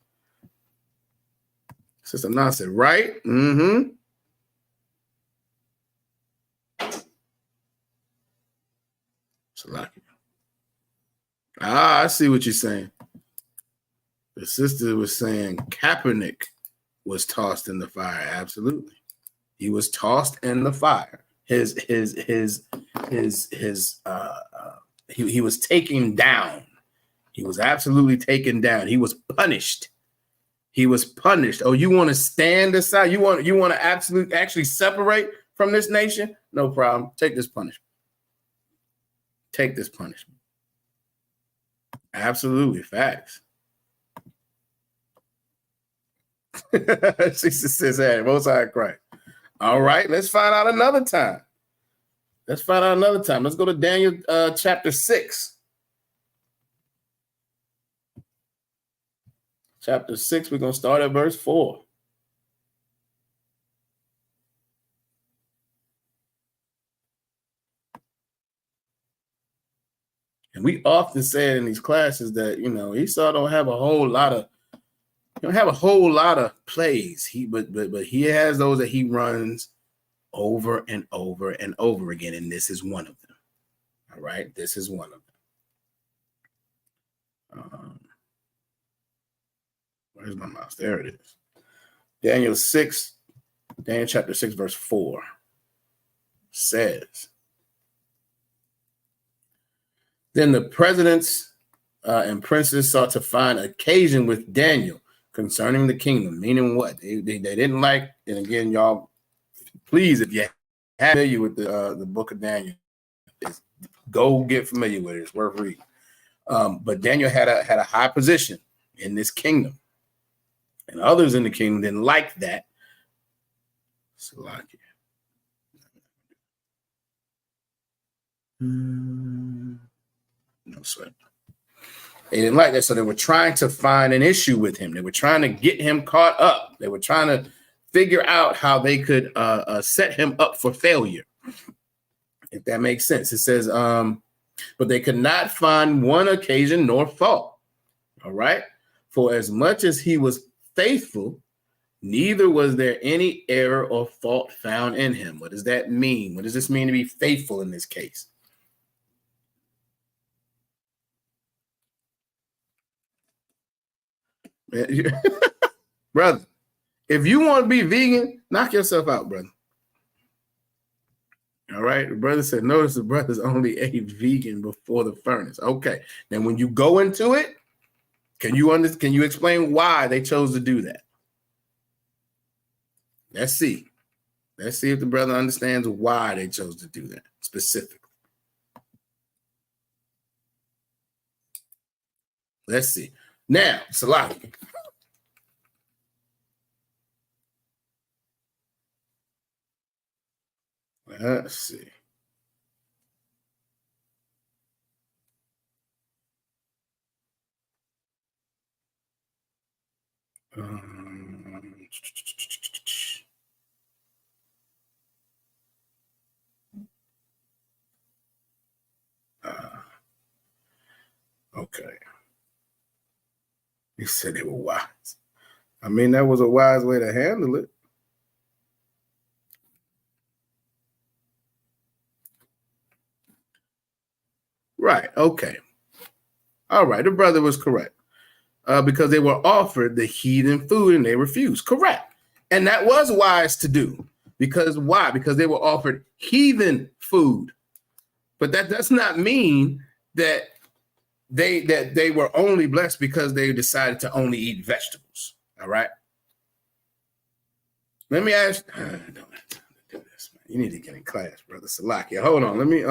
Sister Nah said right. I see what you're saying. The sister was saying Kaepernick was tossed in the fire. Absolutely. He was tossed in the fire. He was taken down. He was absolutely taken down. He was punished. Oh, you want to stand aside? You want to actually separate from this nation? No problem. Take this punishment. Absolutely. Facts. Sister says, hey, Most High Christ. All right, let's find out another time. Let's go to Daniel chapter 6. Chapter 6, we're going to start at verse 4. And we often say in these classes that, Esau don't have a whole lot of plays. But he has those that he runs over and over and over again, and this is one of them. All right, this is one of them. Where's my mouse? There it is. Daniel chapter 6, verse 4 says, then the presidents and princes sought to find occasion with Daniel concerning the kingdom, meaning what? They didn't like, and again, y'all, please, if you're familiar with the book of Daniel, go get familiar with it. It's worth reading. But Daniel had a high position in this kingdom, and others in the kingdom didn't like that. No sweat. They didn't like that, so they were trying to find an issue with him. They were trying to get him caught up. They were trying to figure out how they could set him up for failure, if that makes sense. It says, but they could not find one occasion nor fault. All right. For as much as he was faithful, neither was there any error or fault found in him. What does that mean? What does this mean to be faithful in this case? Brother, if you want to be vegan, knock yourself out, brother. All right. The brother said, notice the brothers only ate vegan before the furnace. Okay. Then when you go into it, can you explain why they chose to do that? Let's see. Let's see if the brother understands why they chose to do that specifically. Let's see. Now, Salaki. Let's see. Okay. He said they were wise. I mean, that was a wise way to handle it. Right. Okay. All right. The brother was correct. Because they were offered the heathen food and they refused. Correct. And that was wise to do. Because why? Because they were offered heathen food. But that does not mean that they were only blessed because they decided to only eat vegetables. All right. Let me ask. I don't have time to do this, man. You need to get in class, brother Salakia. Hold on. Let me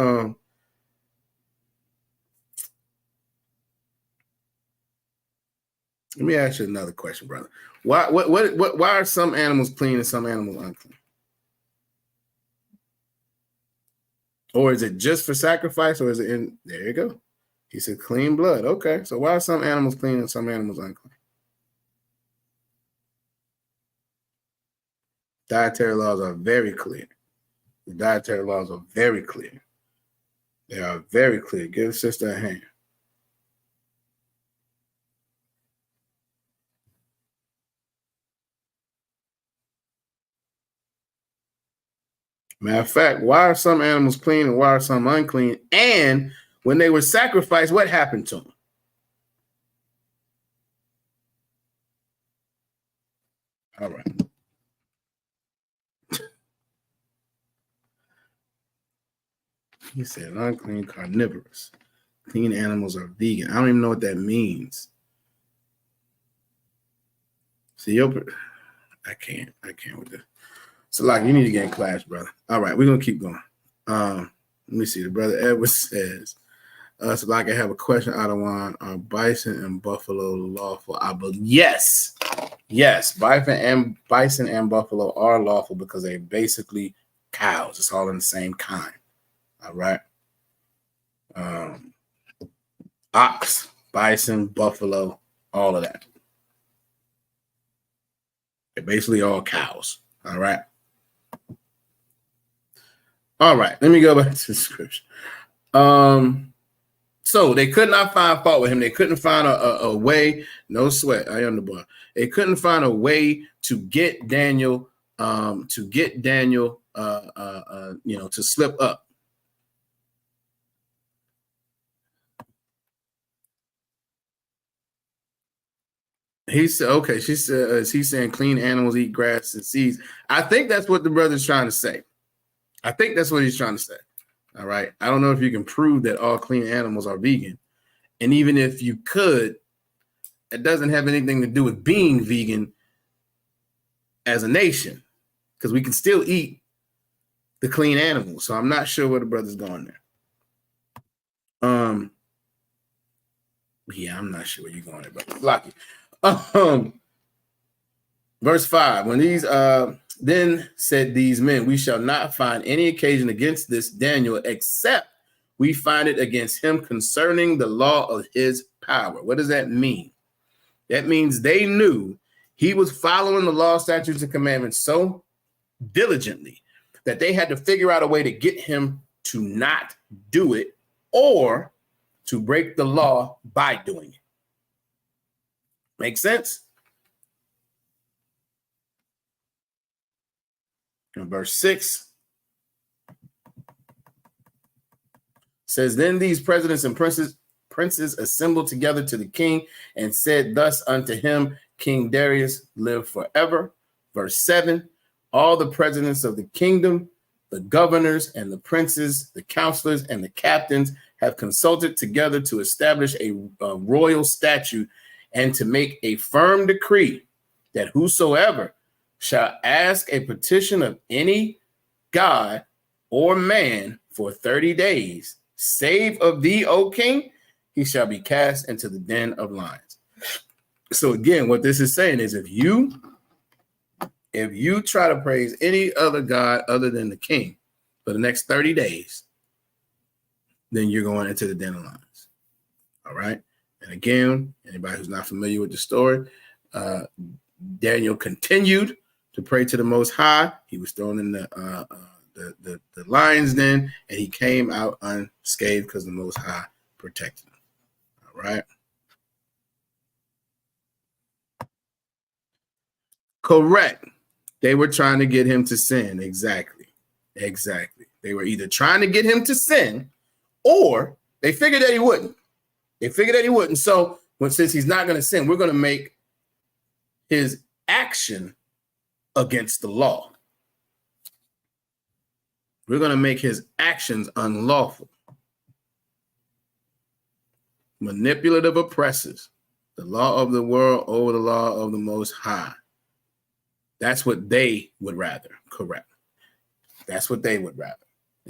ask you another question, brother. Why are some animals clean and some animals unclean? Or is it just for sacrifice, or is it in there you go? He said clean blood. Okay. So why are some animals clean and some animals unclean? Dietary laws are very clear. The dietary laws are very clear. They are very clear. Give the sister a hand. Matter of fact, why are some animals clean and why are some unclean? And when they were sacrificed, what happened to them? All right. He said unclean carnivorous. Clean animals are vegan. I don't even know what that means. See, I can't with this. So, like, you need to get in class, brother. All right, we're gonna keep going. Let me see. The brother Edward says, so like I have a question, Adawan. Are bison and buffalo lawful? I believe yes. Bison and buffalo are lawful because they're basically cows. It's all in the same kind. All right. Ox, bison, buffalo, all of that. They're basically all cows. All right. All right. Let me go back to the scripture. So they could not find fault with him. They couldn't find a way. No sweat. I am the boy. They couldn't find a way to get Daniel, to slip up. He said, okay, she said, is he saying clean animals eat grass and seeds? I think that's what the brother's trying to say. I think that's what he's trying to say. All right. I don't know if you can prove that all clean animals are vegan. And even if you could, it doesn't have anything to do with being vegan as a nation, because we can still eat the clean animals. So I'm not sure where the brother's going there. Yeah, I'm not sure where you're going there, brother. Lucky. Verse 5, when these then said these men, we shall not find any occasion against this Daniel, except we find it against him concerning the law of his power. What does that mean? That means they knew he was following the law, statutes, and commandments so diligently that they had to figure out a way to get him to not do it or to break the law by doing it. Make sense? In verse 6 says, then these presidents and princes assembled together to the king and said thus unto him, King Darius, live forever. Verse 7, all the presidents of the kingdom, the governors and the princes, the counselors and the captains have consulted together to establish a royal statute and to make a firm decree that whosoever shall ask a petition of any god or man for 30 days, save of thee, O king, he shall be cast into the den of lions. So again, what this is saying is if you try to praise any other god other than the king for the next 30 days, then you're going into the den of lions. All right. And again, anybody who's not familiar with the story, Daniel continued to pray to the Most High. He was thrown in the lion's den, and he came out unscathed because the Most High protected him. All right. Correct. They were trying to get him to sin. Exactly. They were either trying to get him to sin, or they figured that he wouldn't. So since he's not going to sin, we're going to make his action against the law. we're going to make his actions unlawful. Manipulative oppressors, the law of the world over the law of the Most High. That's what they would rather. Correct. That's what they would rather.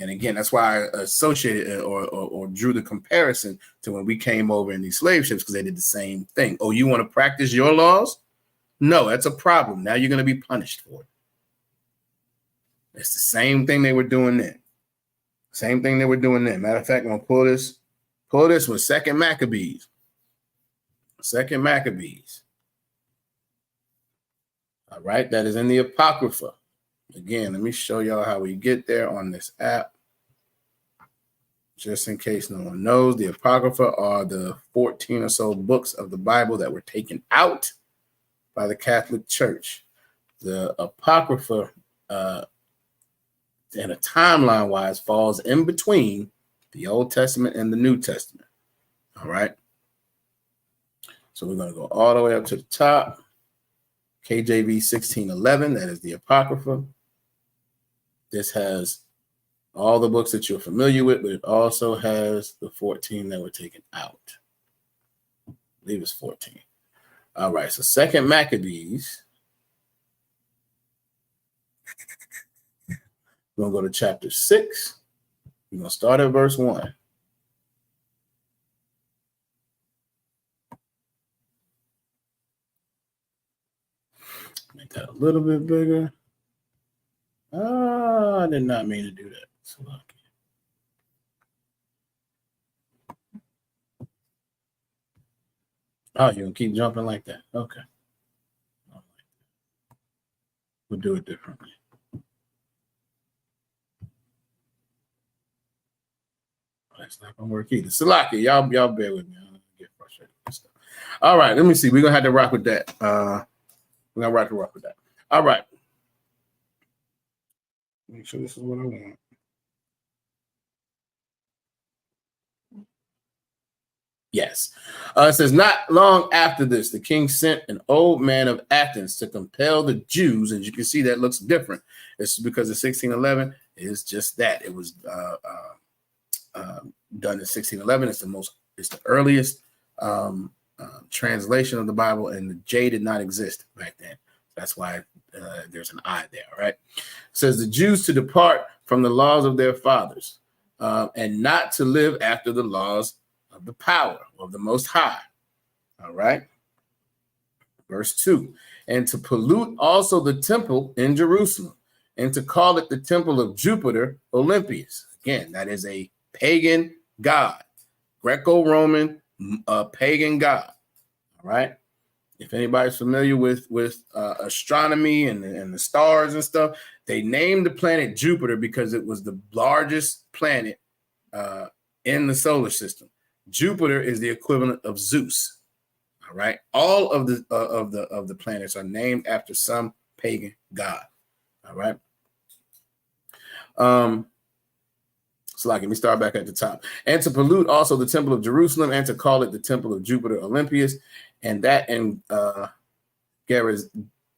And again, that's why I associated or drew the comparison to when we came over in these slave ships, because they did the same thing. Oh, you want to practice your laws? No, that's a problem. Now you're going to be punished for it. It's the same thing they were doing then. Same thing they were doing then. Matter of fact, I'm going to pull this with 2 Maccabees. 2 Maccabees. All right, that is in the Apocrypha. Again, let me show y'all how we get there on this app. Just in case no one knows, the Apocrypha are the 14 or so books of the Bible that were taken out by the Catholic Church. The Apocrypha, in a timeline-wise, falls in between the Old Testament and the New Testament. All right. So we're going to go all the way up to the top. KJV 1611, that is the Apocrypha. This has all the books that you're familiar with, but it also has the 14 that were taken out. I believe it's 14. All right, so 2 Maccabees. We're going to go to chapter 6. We're going to start at verse 1. Make that a little bit bigger. I did not mean to do that. So oh, you're going to keep jumping like that. Okay. We'll do it differently. That's not going to work either. Salaki, y'all bear with me. I'm going to get frustrated with stuff. All right, let me see. We're going to have to rock with that. We're going to rock with that. All right. Make sure this is what I want. Yes. It says, not long after this, the king sent an old man of Athens to compel the Jews. And you can see that looks different. It's because the 1611 is just that. It was done in 1611. It's the earliest translation of the Bible, and the J did not exist back then. That's why there's an I there, right? It says the Jews to depart from the laws of their fathers and not to live after the laws of the power of the Most High. All right. Verse 2, and to pollute also the temple in Jerusalem and to call it the temple of Jupiter Olympius. Again, that is a pagan god, Greco-Roman pagan god. All right. If anybody's familiar with astronomy and the stars and stuff, they named the planet Jupiter because it was the largest planet in the solar system. Jupiter is the equivalent of Zeus. All right, all of the planets are named after some pagan god. All right. So let me start back at the top. And to pollute also the temple of Jerusalem and to call it the temple of Jupiter Olympius, and that in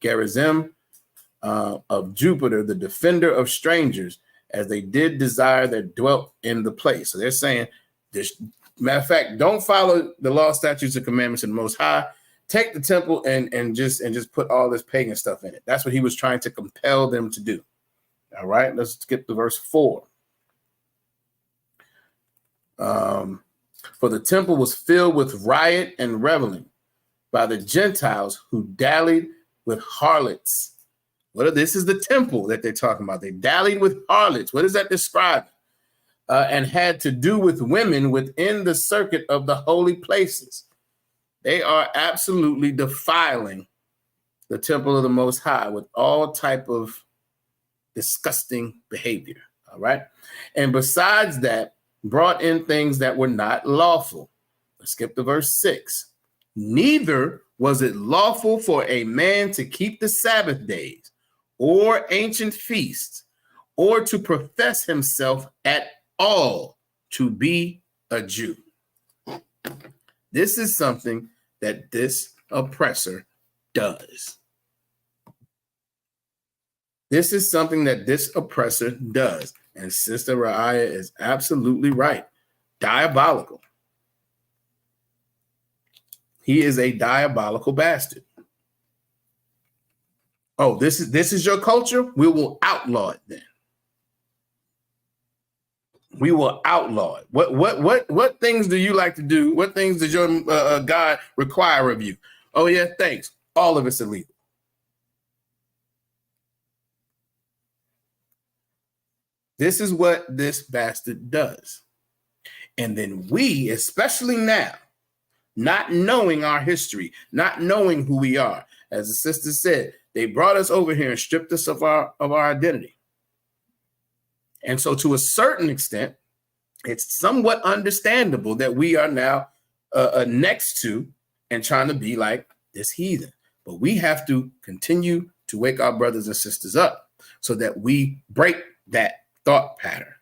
Gerizim of Jupiter, the defender of strangers, as they did desire that dwelt in the place. So they're saying this. Matter of fact, don't follow the law, statutes, and commandments of the Most High. Take the temple and just put all this pagan stuff in it. That's what he was trying to compel them to do. All right, let's skip to verse 4. For the temple was filled with riot and reveling by the Gentiles who dallied with harlots. This is the temple that they're talking about. They dallied with harlots. What does that describe? And had to do with women within the circuit of the holy places. They are absolutely defiling the temple of the Most High with all type of disgusting behavior. All right. And besides that, brought in things that were not lawful. Let's skip to verse 6. Neither was it lawful for a man to keep the Sabbath days or ancient feasts or to profess himself at all to be a Jew. This is something that this oppressor does. This is something that this oppressor does. And Sister Ra'aya is absolutely right. Diabolical. He is a diabolical bastard. Oh, this is your culture? We will outlaw it then. We will outlaw it. What things do you like to do? What things does your God require of you? Oh yeah, thanks. All of it's illegal. This is what this bastard does. And then we, especially now, not knowing our history, not knowing who we are, as the sister said, they brought us over here and stripped us of our identity. And so to a certain extent, it's somewhat understandable that we are now next to and trying to be like this heathen. But we have to continue to wake our brothers and sisters up so that we break that thought pattern.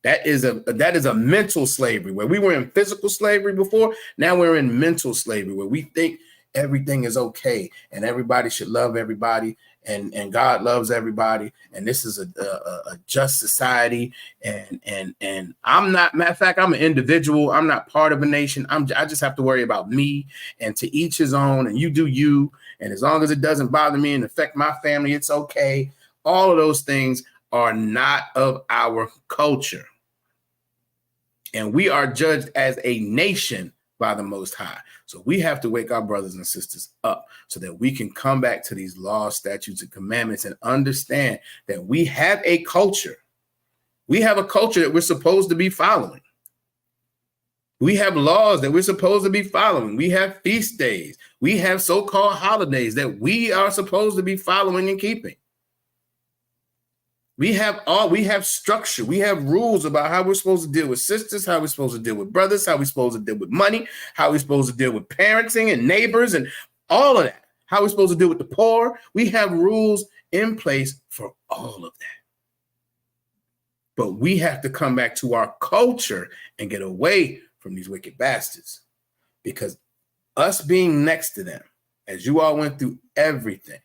That is a mental slavery. Where we were in physical slavery before, now we're in mental slavery where we think everything is okay and everybody should love everybody and God loves everybody and this is a just society and I'm not, matter of fact, I'm an individual. I'm not part of a nation. I just have to worry about me and to each his own and you do you. And as long as it doesn't bother me and affect my family, it's okay. All of those things are not of our culture. And we are judged as a nation by the Most High. So we have to wake our brothers and sisters up so that we can come back to these laws, statutes, and commandments and understand that we have a culture. We have a culture that we're supposed to be following. We have laws that we're supposed to be following. We have feast days. We have so-called holidays that we are supposed to be following and keeping. We have structure. We have rules about how we're supposed to deal with sisters, how we're supposed to deal with brothers, how we're supposed to deal with money, how we're supposed to deal with parenting and neighbors and all of that, how we're supposed to deal with the poor. We have rules in place for all of that. But we have to come back to our culture and get away from these wicked bastards, because us being next to them, as you all went through everything,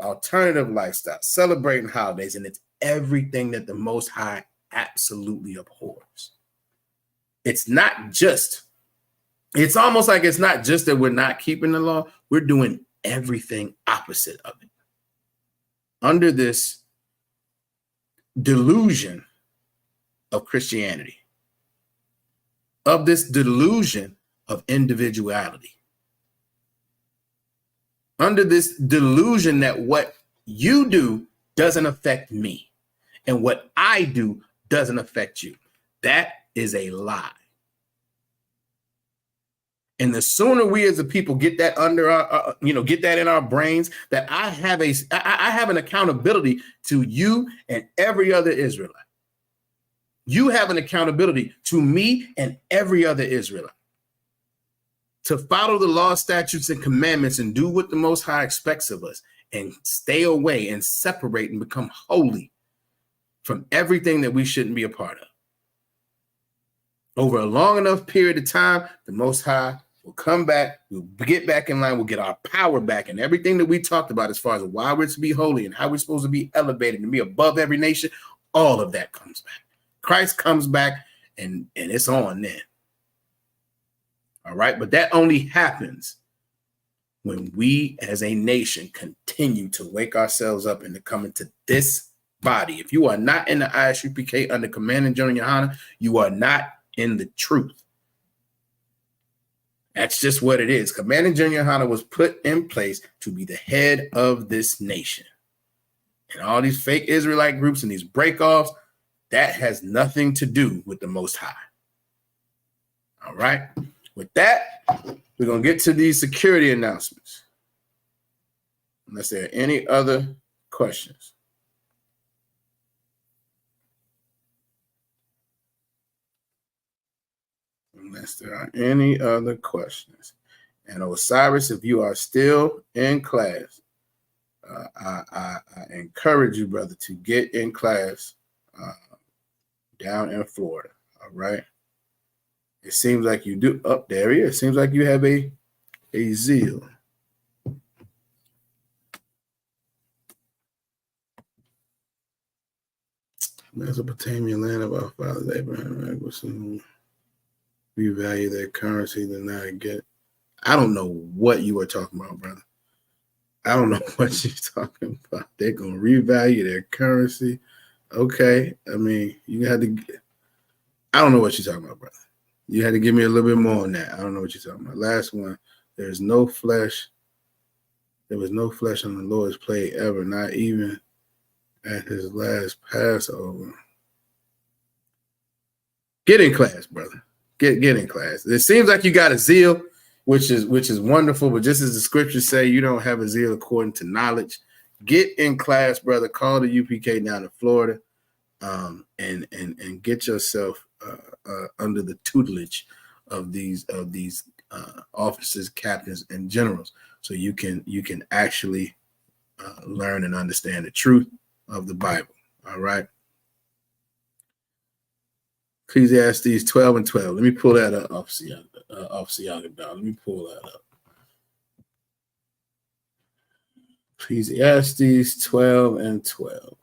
alternative lifestyle, celebrating holidays, and it's everything that the Most High absolutely abhors. It's almost like it's not just that we're not keeping the law, we're doing everything opposite of it. Under this delusion of Christianity, of this delusion of individuality, under this delusion that what you do doesn't affect me and what I do doesn't affect you. That is a lie. And the sooner we as a people get that under our, get that in our brains, that I have an accountability to you and every other Israelite. You have an accountability to me and every other Israelite to follow the law, statutes, and commandments and do what the Most High expects of us and stay away and separate and become holy from everything that we shouldn't be a part of. Over a long enough period of time, the Most High will come back, we'll get back in line, we'll get our power back, and everything that we talked about as far as why we're to be holy and how we're supposed to be elevated and be above every nation, all of that comes back. Christ comes back and it's on then. All right, but that only happens when we as a nation continue to wake ourselves up and to come into this body. If you are not in the ISUPK under Command and General Yohana, you are not in the truth. That's just what it is. Command and General Yohana was put in place to be the head of this nation. And all these fake Israelite groups and these breakoffs, that has nothing to do with the Most High. All right. With that, we're going to get to these security announcements. Unless there are any other questions. Unless there are any other questions. And Osiris, if you are still in class, I encourage you, brother, to get in class down in Florida. All right. It seems like you do. Up there he is. It seems like you have a zeal. Mesopotamian land of our fathers Abraham, revalue their currency, then I get. I don't know what you are talking about, brother. I don't know what you're talking about. They're gonna revalue their currency. Okay, I mean, you had to. I don't know what you're talking about, brother. You had to give me a little bit more on that. I don't know what you're talking about. Last one. There's no flesh. There was no flesh on the Lord's plate ever, not even at his last Passover. Get in class, brother. Get in class. It seems like you got a zeal, which is wonderful, but just as the scriptures say, you don't have a zeal according to knowledge. Get in class, brother. Call the UPK down to Florida, and get yourself under the tutelage of these officers, captains, and generals, so you can actually learn and understand the truth of the Bible. All right. Ecclesiastes 12 and 12. Let me pull that up, Officer Yagadar. Let me pull that up. Ecclesiastes 12 and 12.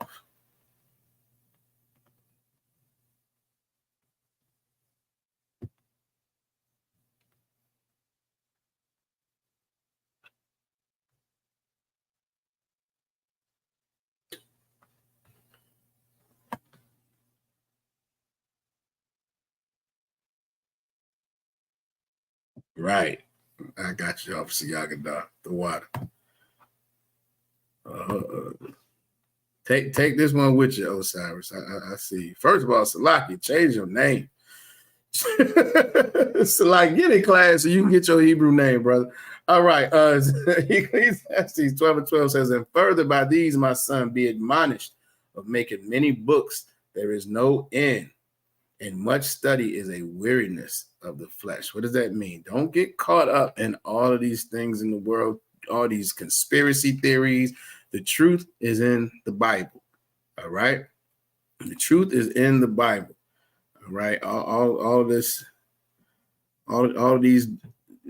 Right. I got you, Officer Yagadar. The water. Take this one with you, Osiris. I see. First of all, Salaki, change your name. Salaki, get in class so you can get your Hebrew name, brother. All right. Ecclesiastes 12 and 12 says, and further by these, my son, be admonished of making many books. There is no end. And much study is a weariness of the flesh. What does that mean? Don't get caught up in all of these things in the world, all these conspiracy theories. The truth is in the Bible. All right. The truth is in the Bible. All right. All these,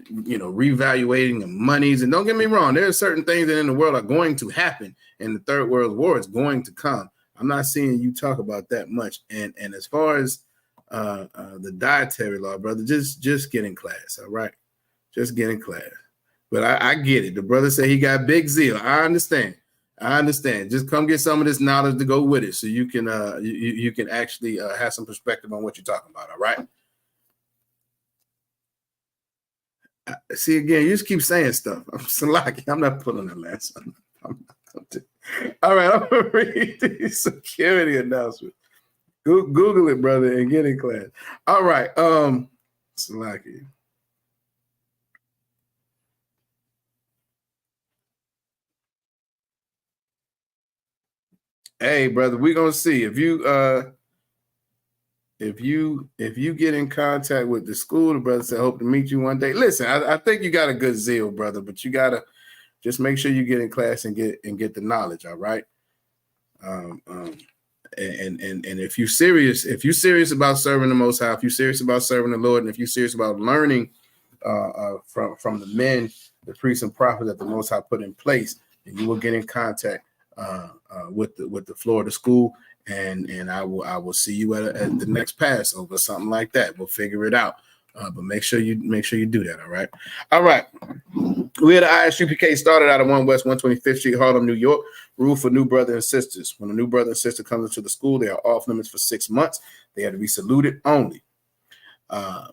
revaluating of monies. And don't get me wrong, there are certain things that in the world are going to happen, and the Third World War is going to come. I'm not seeing you talk about that much. And as far as the dietary law, brother, just get in class. All right. Just get in class. But I get it. The brother said he got big zeal. I understand. Just come get some of this knowledge to go with it, so you can you can actually have some perspective on what you're talking about. All right. See, again, you just keep saying stuff. I'm not pulling the last one. All right, I'm gonna read these security announcements. Google it, brother, and get in class. All right, Salaki. Hey, brother, we're gonna see if you get in contact with the school. The brother said, "Hope to meet you one day." Listen, I think you got a good zeal, brother, but you gotta just make sure you get in class and get the knowledge. All right. And if you're serious about serving the Most High, if you're serious about serving the Lord, and if you're serious about learning from the men, the priests and prophets that the Most High put in place, then you will get in contact with the Florida school, and I will see you at the next Passover, something like that. We'll figure it out. But make sure you do that. All right. We had the ISUPK started out at 1 West 125th Street, Harlem, New York. Rule for new brother and sisters. When a new brother and sister comes into the school, they are off limits for 6 months. They have to be saluted only.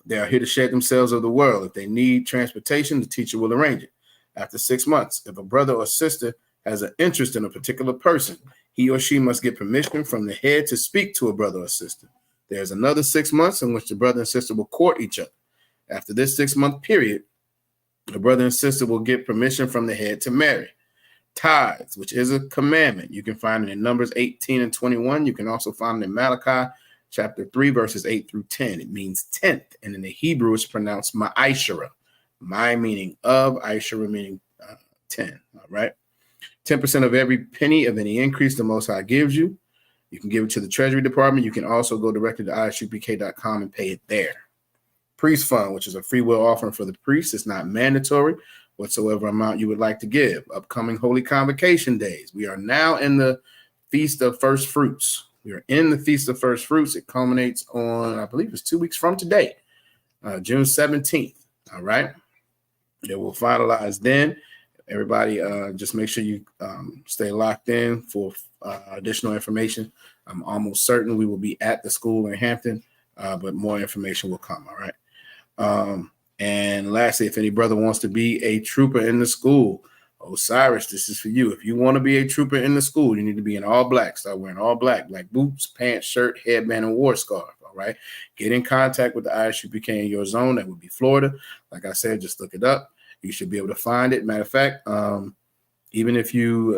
They are here to shed themselves of the world. If they need transportation, the teacher will arrange it. After 6 months, if a brother or sister has an interest in a particular person, he or she must get permission from the head to speak to a brother or sister. There's another 6 months in which the brother and sister will court each other. After this 6-month period, the brother and sister will get permission from the head to marry. Tithes, which is a commandment, you can find it in Numbers 18 and 21. You can also find it in Malachi chapter 3, verses 8 through 10. It means 10th, and in the Hebrew, it's pronounced ma'ishara. My meaning of, Ishara meaning 10. All right. 10% of every penny of any increase the Most High gives you. You can give it to the Treasury Department. You can also go directly to isupk.com and pay it there. Priest Fund, which is a free will offering for the priest. It's not mandatory. Whatsoever amount you would like to give. Upcoming Holy Convocation days. We are now in the Feast of First Fruits. We are in the Feast of First Fruits. It culminates on, I believe it's 2 weeks from today, June 17th. All right. It will finalize then. Everybody, just make sure you stay locked in for additional information. I'm almost certain we will be at the school in Hampton, but more information will come. All right. And lastly, if any brother wants to be a trooper in the school, Osiris, this is for you. If you want to be a trooper in the school, you need to be in all black. Start wearing all black boots, pants, shirt, headband, and war scarf. All right. Get in contact with the ISUPK in your zone. That would be Florida. Like I said, just look it up. You should be able to find it. Matter of fact, even if you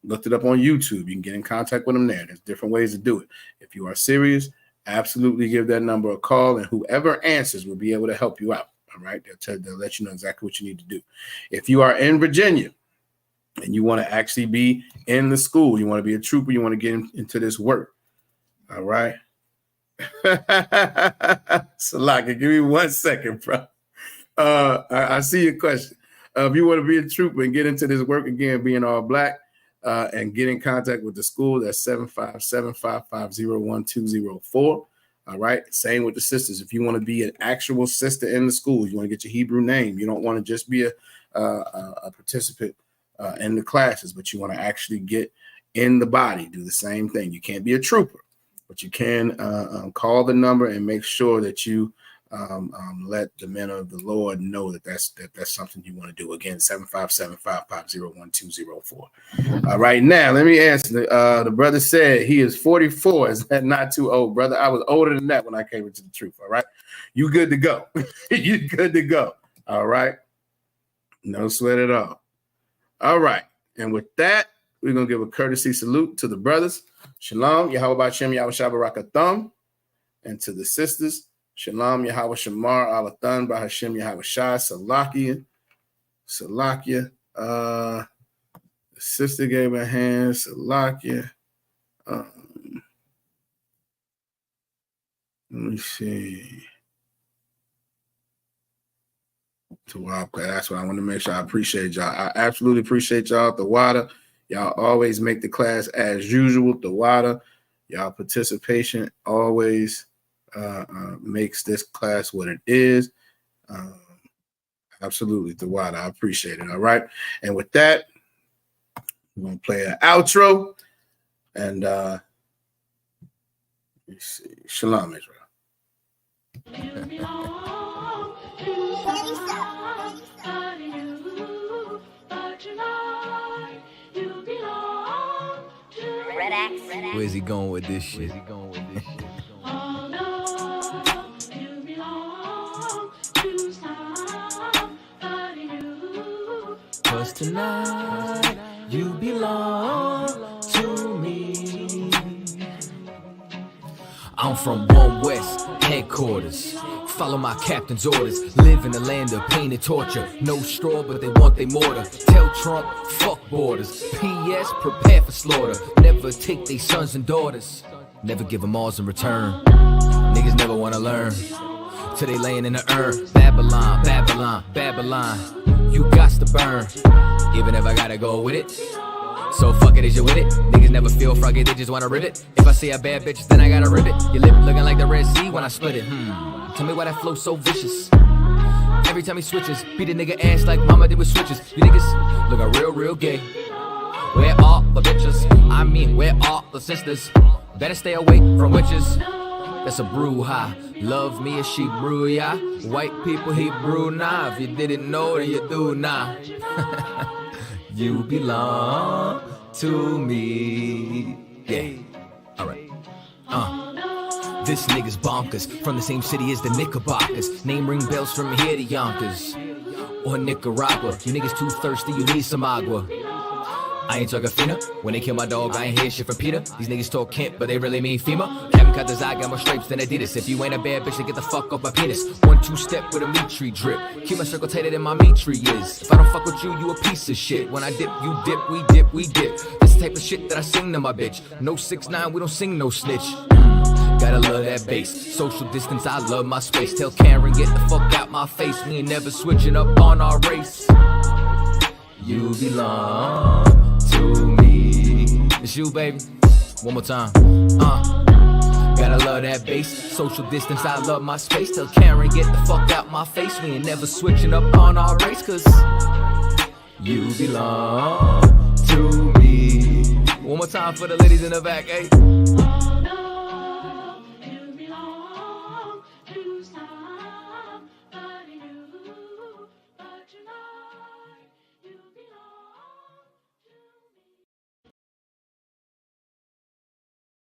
looked it up on YouTube, you can get in contact with them there. There's different ways to do it. If you are serious, absolutely give that number a call, and whoever answers will be able to help you out. All right. They'll let you know exactly what you need to do. If you are in Virginia and you want to actually be in the school, you want to be a trooper, you want to get into this work. All right. Salaka, give me 1 second, bro. I see your question. If you want to be a trooper and get into this work again, being all black, and get in contact with the school, that's 757-550-1204. All right. Same with the sisters. If you want to be an actual sister in the school, you want to get your Hebrew name. You don't want to just be a participant in the classes, but you want to actually get in the body, do the same thing. You can't be a trooper, but you can call the number and make sure that you let the men of the Lord know that's something you want to do. Again, 757-550-1204. All right, now let me answer. The brother said he is 44. Is that not too old, brother? I was older than that when I came into the truth. All right, you good to go. You good to go. All right, no sweat at all. All right, and with that, we're gonna give a courtesy salute to the brothers. Shalom, Yahweh B'Shem, Yahweh Shabbarakatham, and to the sisters. Shalom, Yahweh Shamar, Alathan, Bahashem, Yahweh Shai, Salakia. The sister gave a hand, Salakia. Let me see. That's what I want to make sure. I appreciate y'all. I absolutely appreciate y'all. The water. Y'all always make the class as usual. The water. Y'all participation always makes this class what it is. Absolutely, the water. I appreciate it. All right. And with that, we're going to play an outro. And let me see. Shalom, Israel. You belong to somebody new, but tonight you belong to Red Axe. Where's he going with this shit? oh no, you belong to somebody new. Cause tonight you belong to me. I'm from One West headquarters. Follow my captain's orders. Live in the land of pain and torture. No straw, but they want they mortar. Tell Trump, fuck borders. P.S. Prepare for slaughter. Never take they sons and daughters. Never give them alls in return. Niggas never wanna learn. Till they laying in the urn. Babylon, Babylon, Babylon. You got to burn. Even if I gotta go with it. So fuck it, is you with it? Niggas never feel froggy, they just wanna rip it. If I see a bad bitch, then I gotta rip it. Your lip looking like the Red Sea when I split it. Tell me why that flow so vicious. Every time he switches, beat a nigga ass like mama did with switches. You niggas looking real gay. Where are the bitches? I mean, where are the sisters? Better stay away from witches. That's a brouhaha. Love me as she brew, ya. White people, he brew now. If you didn't know, then you do now. You belong to me. Yeah. Alright. This nigga's bonkers. From the same city as the Knickerbockers. Name ring bells from here to Yonkers. Or Nicaragua. You niggas too thirsty, you need some agua. I ain't talking Fina. When they kill my dog, I ain't hear shit from Peter. These niggas talk Kent, but they really mean FEMA. Kevin cut his eye, got more stripes than Adidas. If you ain't a bad bitch, then get the fuck off my penis. 1-2 step with a meat tree drip. Keep my circle tighter than my meat tree is. If I don't fuck with you, you a piece of shit. When I dip, you dip, we dip, we dip. This the type of shit that I sing to my bitch. No 6ix9ine, we don't sing no snitch. Gotta love that bass. Social distance, I love my space. Tell Karen, get the fuck out my face. We ain't never switching up on our race. You belong to me. It's you, baby. One more time. Gotta love that bass. Social distance, I love my space. Tell Karen, get the fuck out my face. We ain't never switching up on our race, cause you belong to me. One more time for the ladies in the back, hey.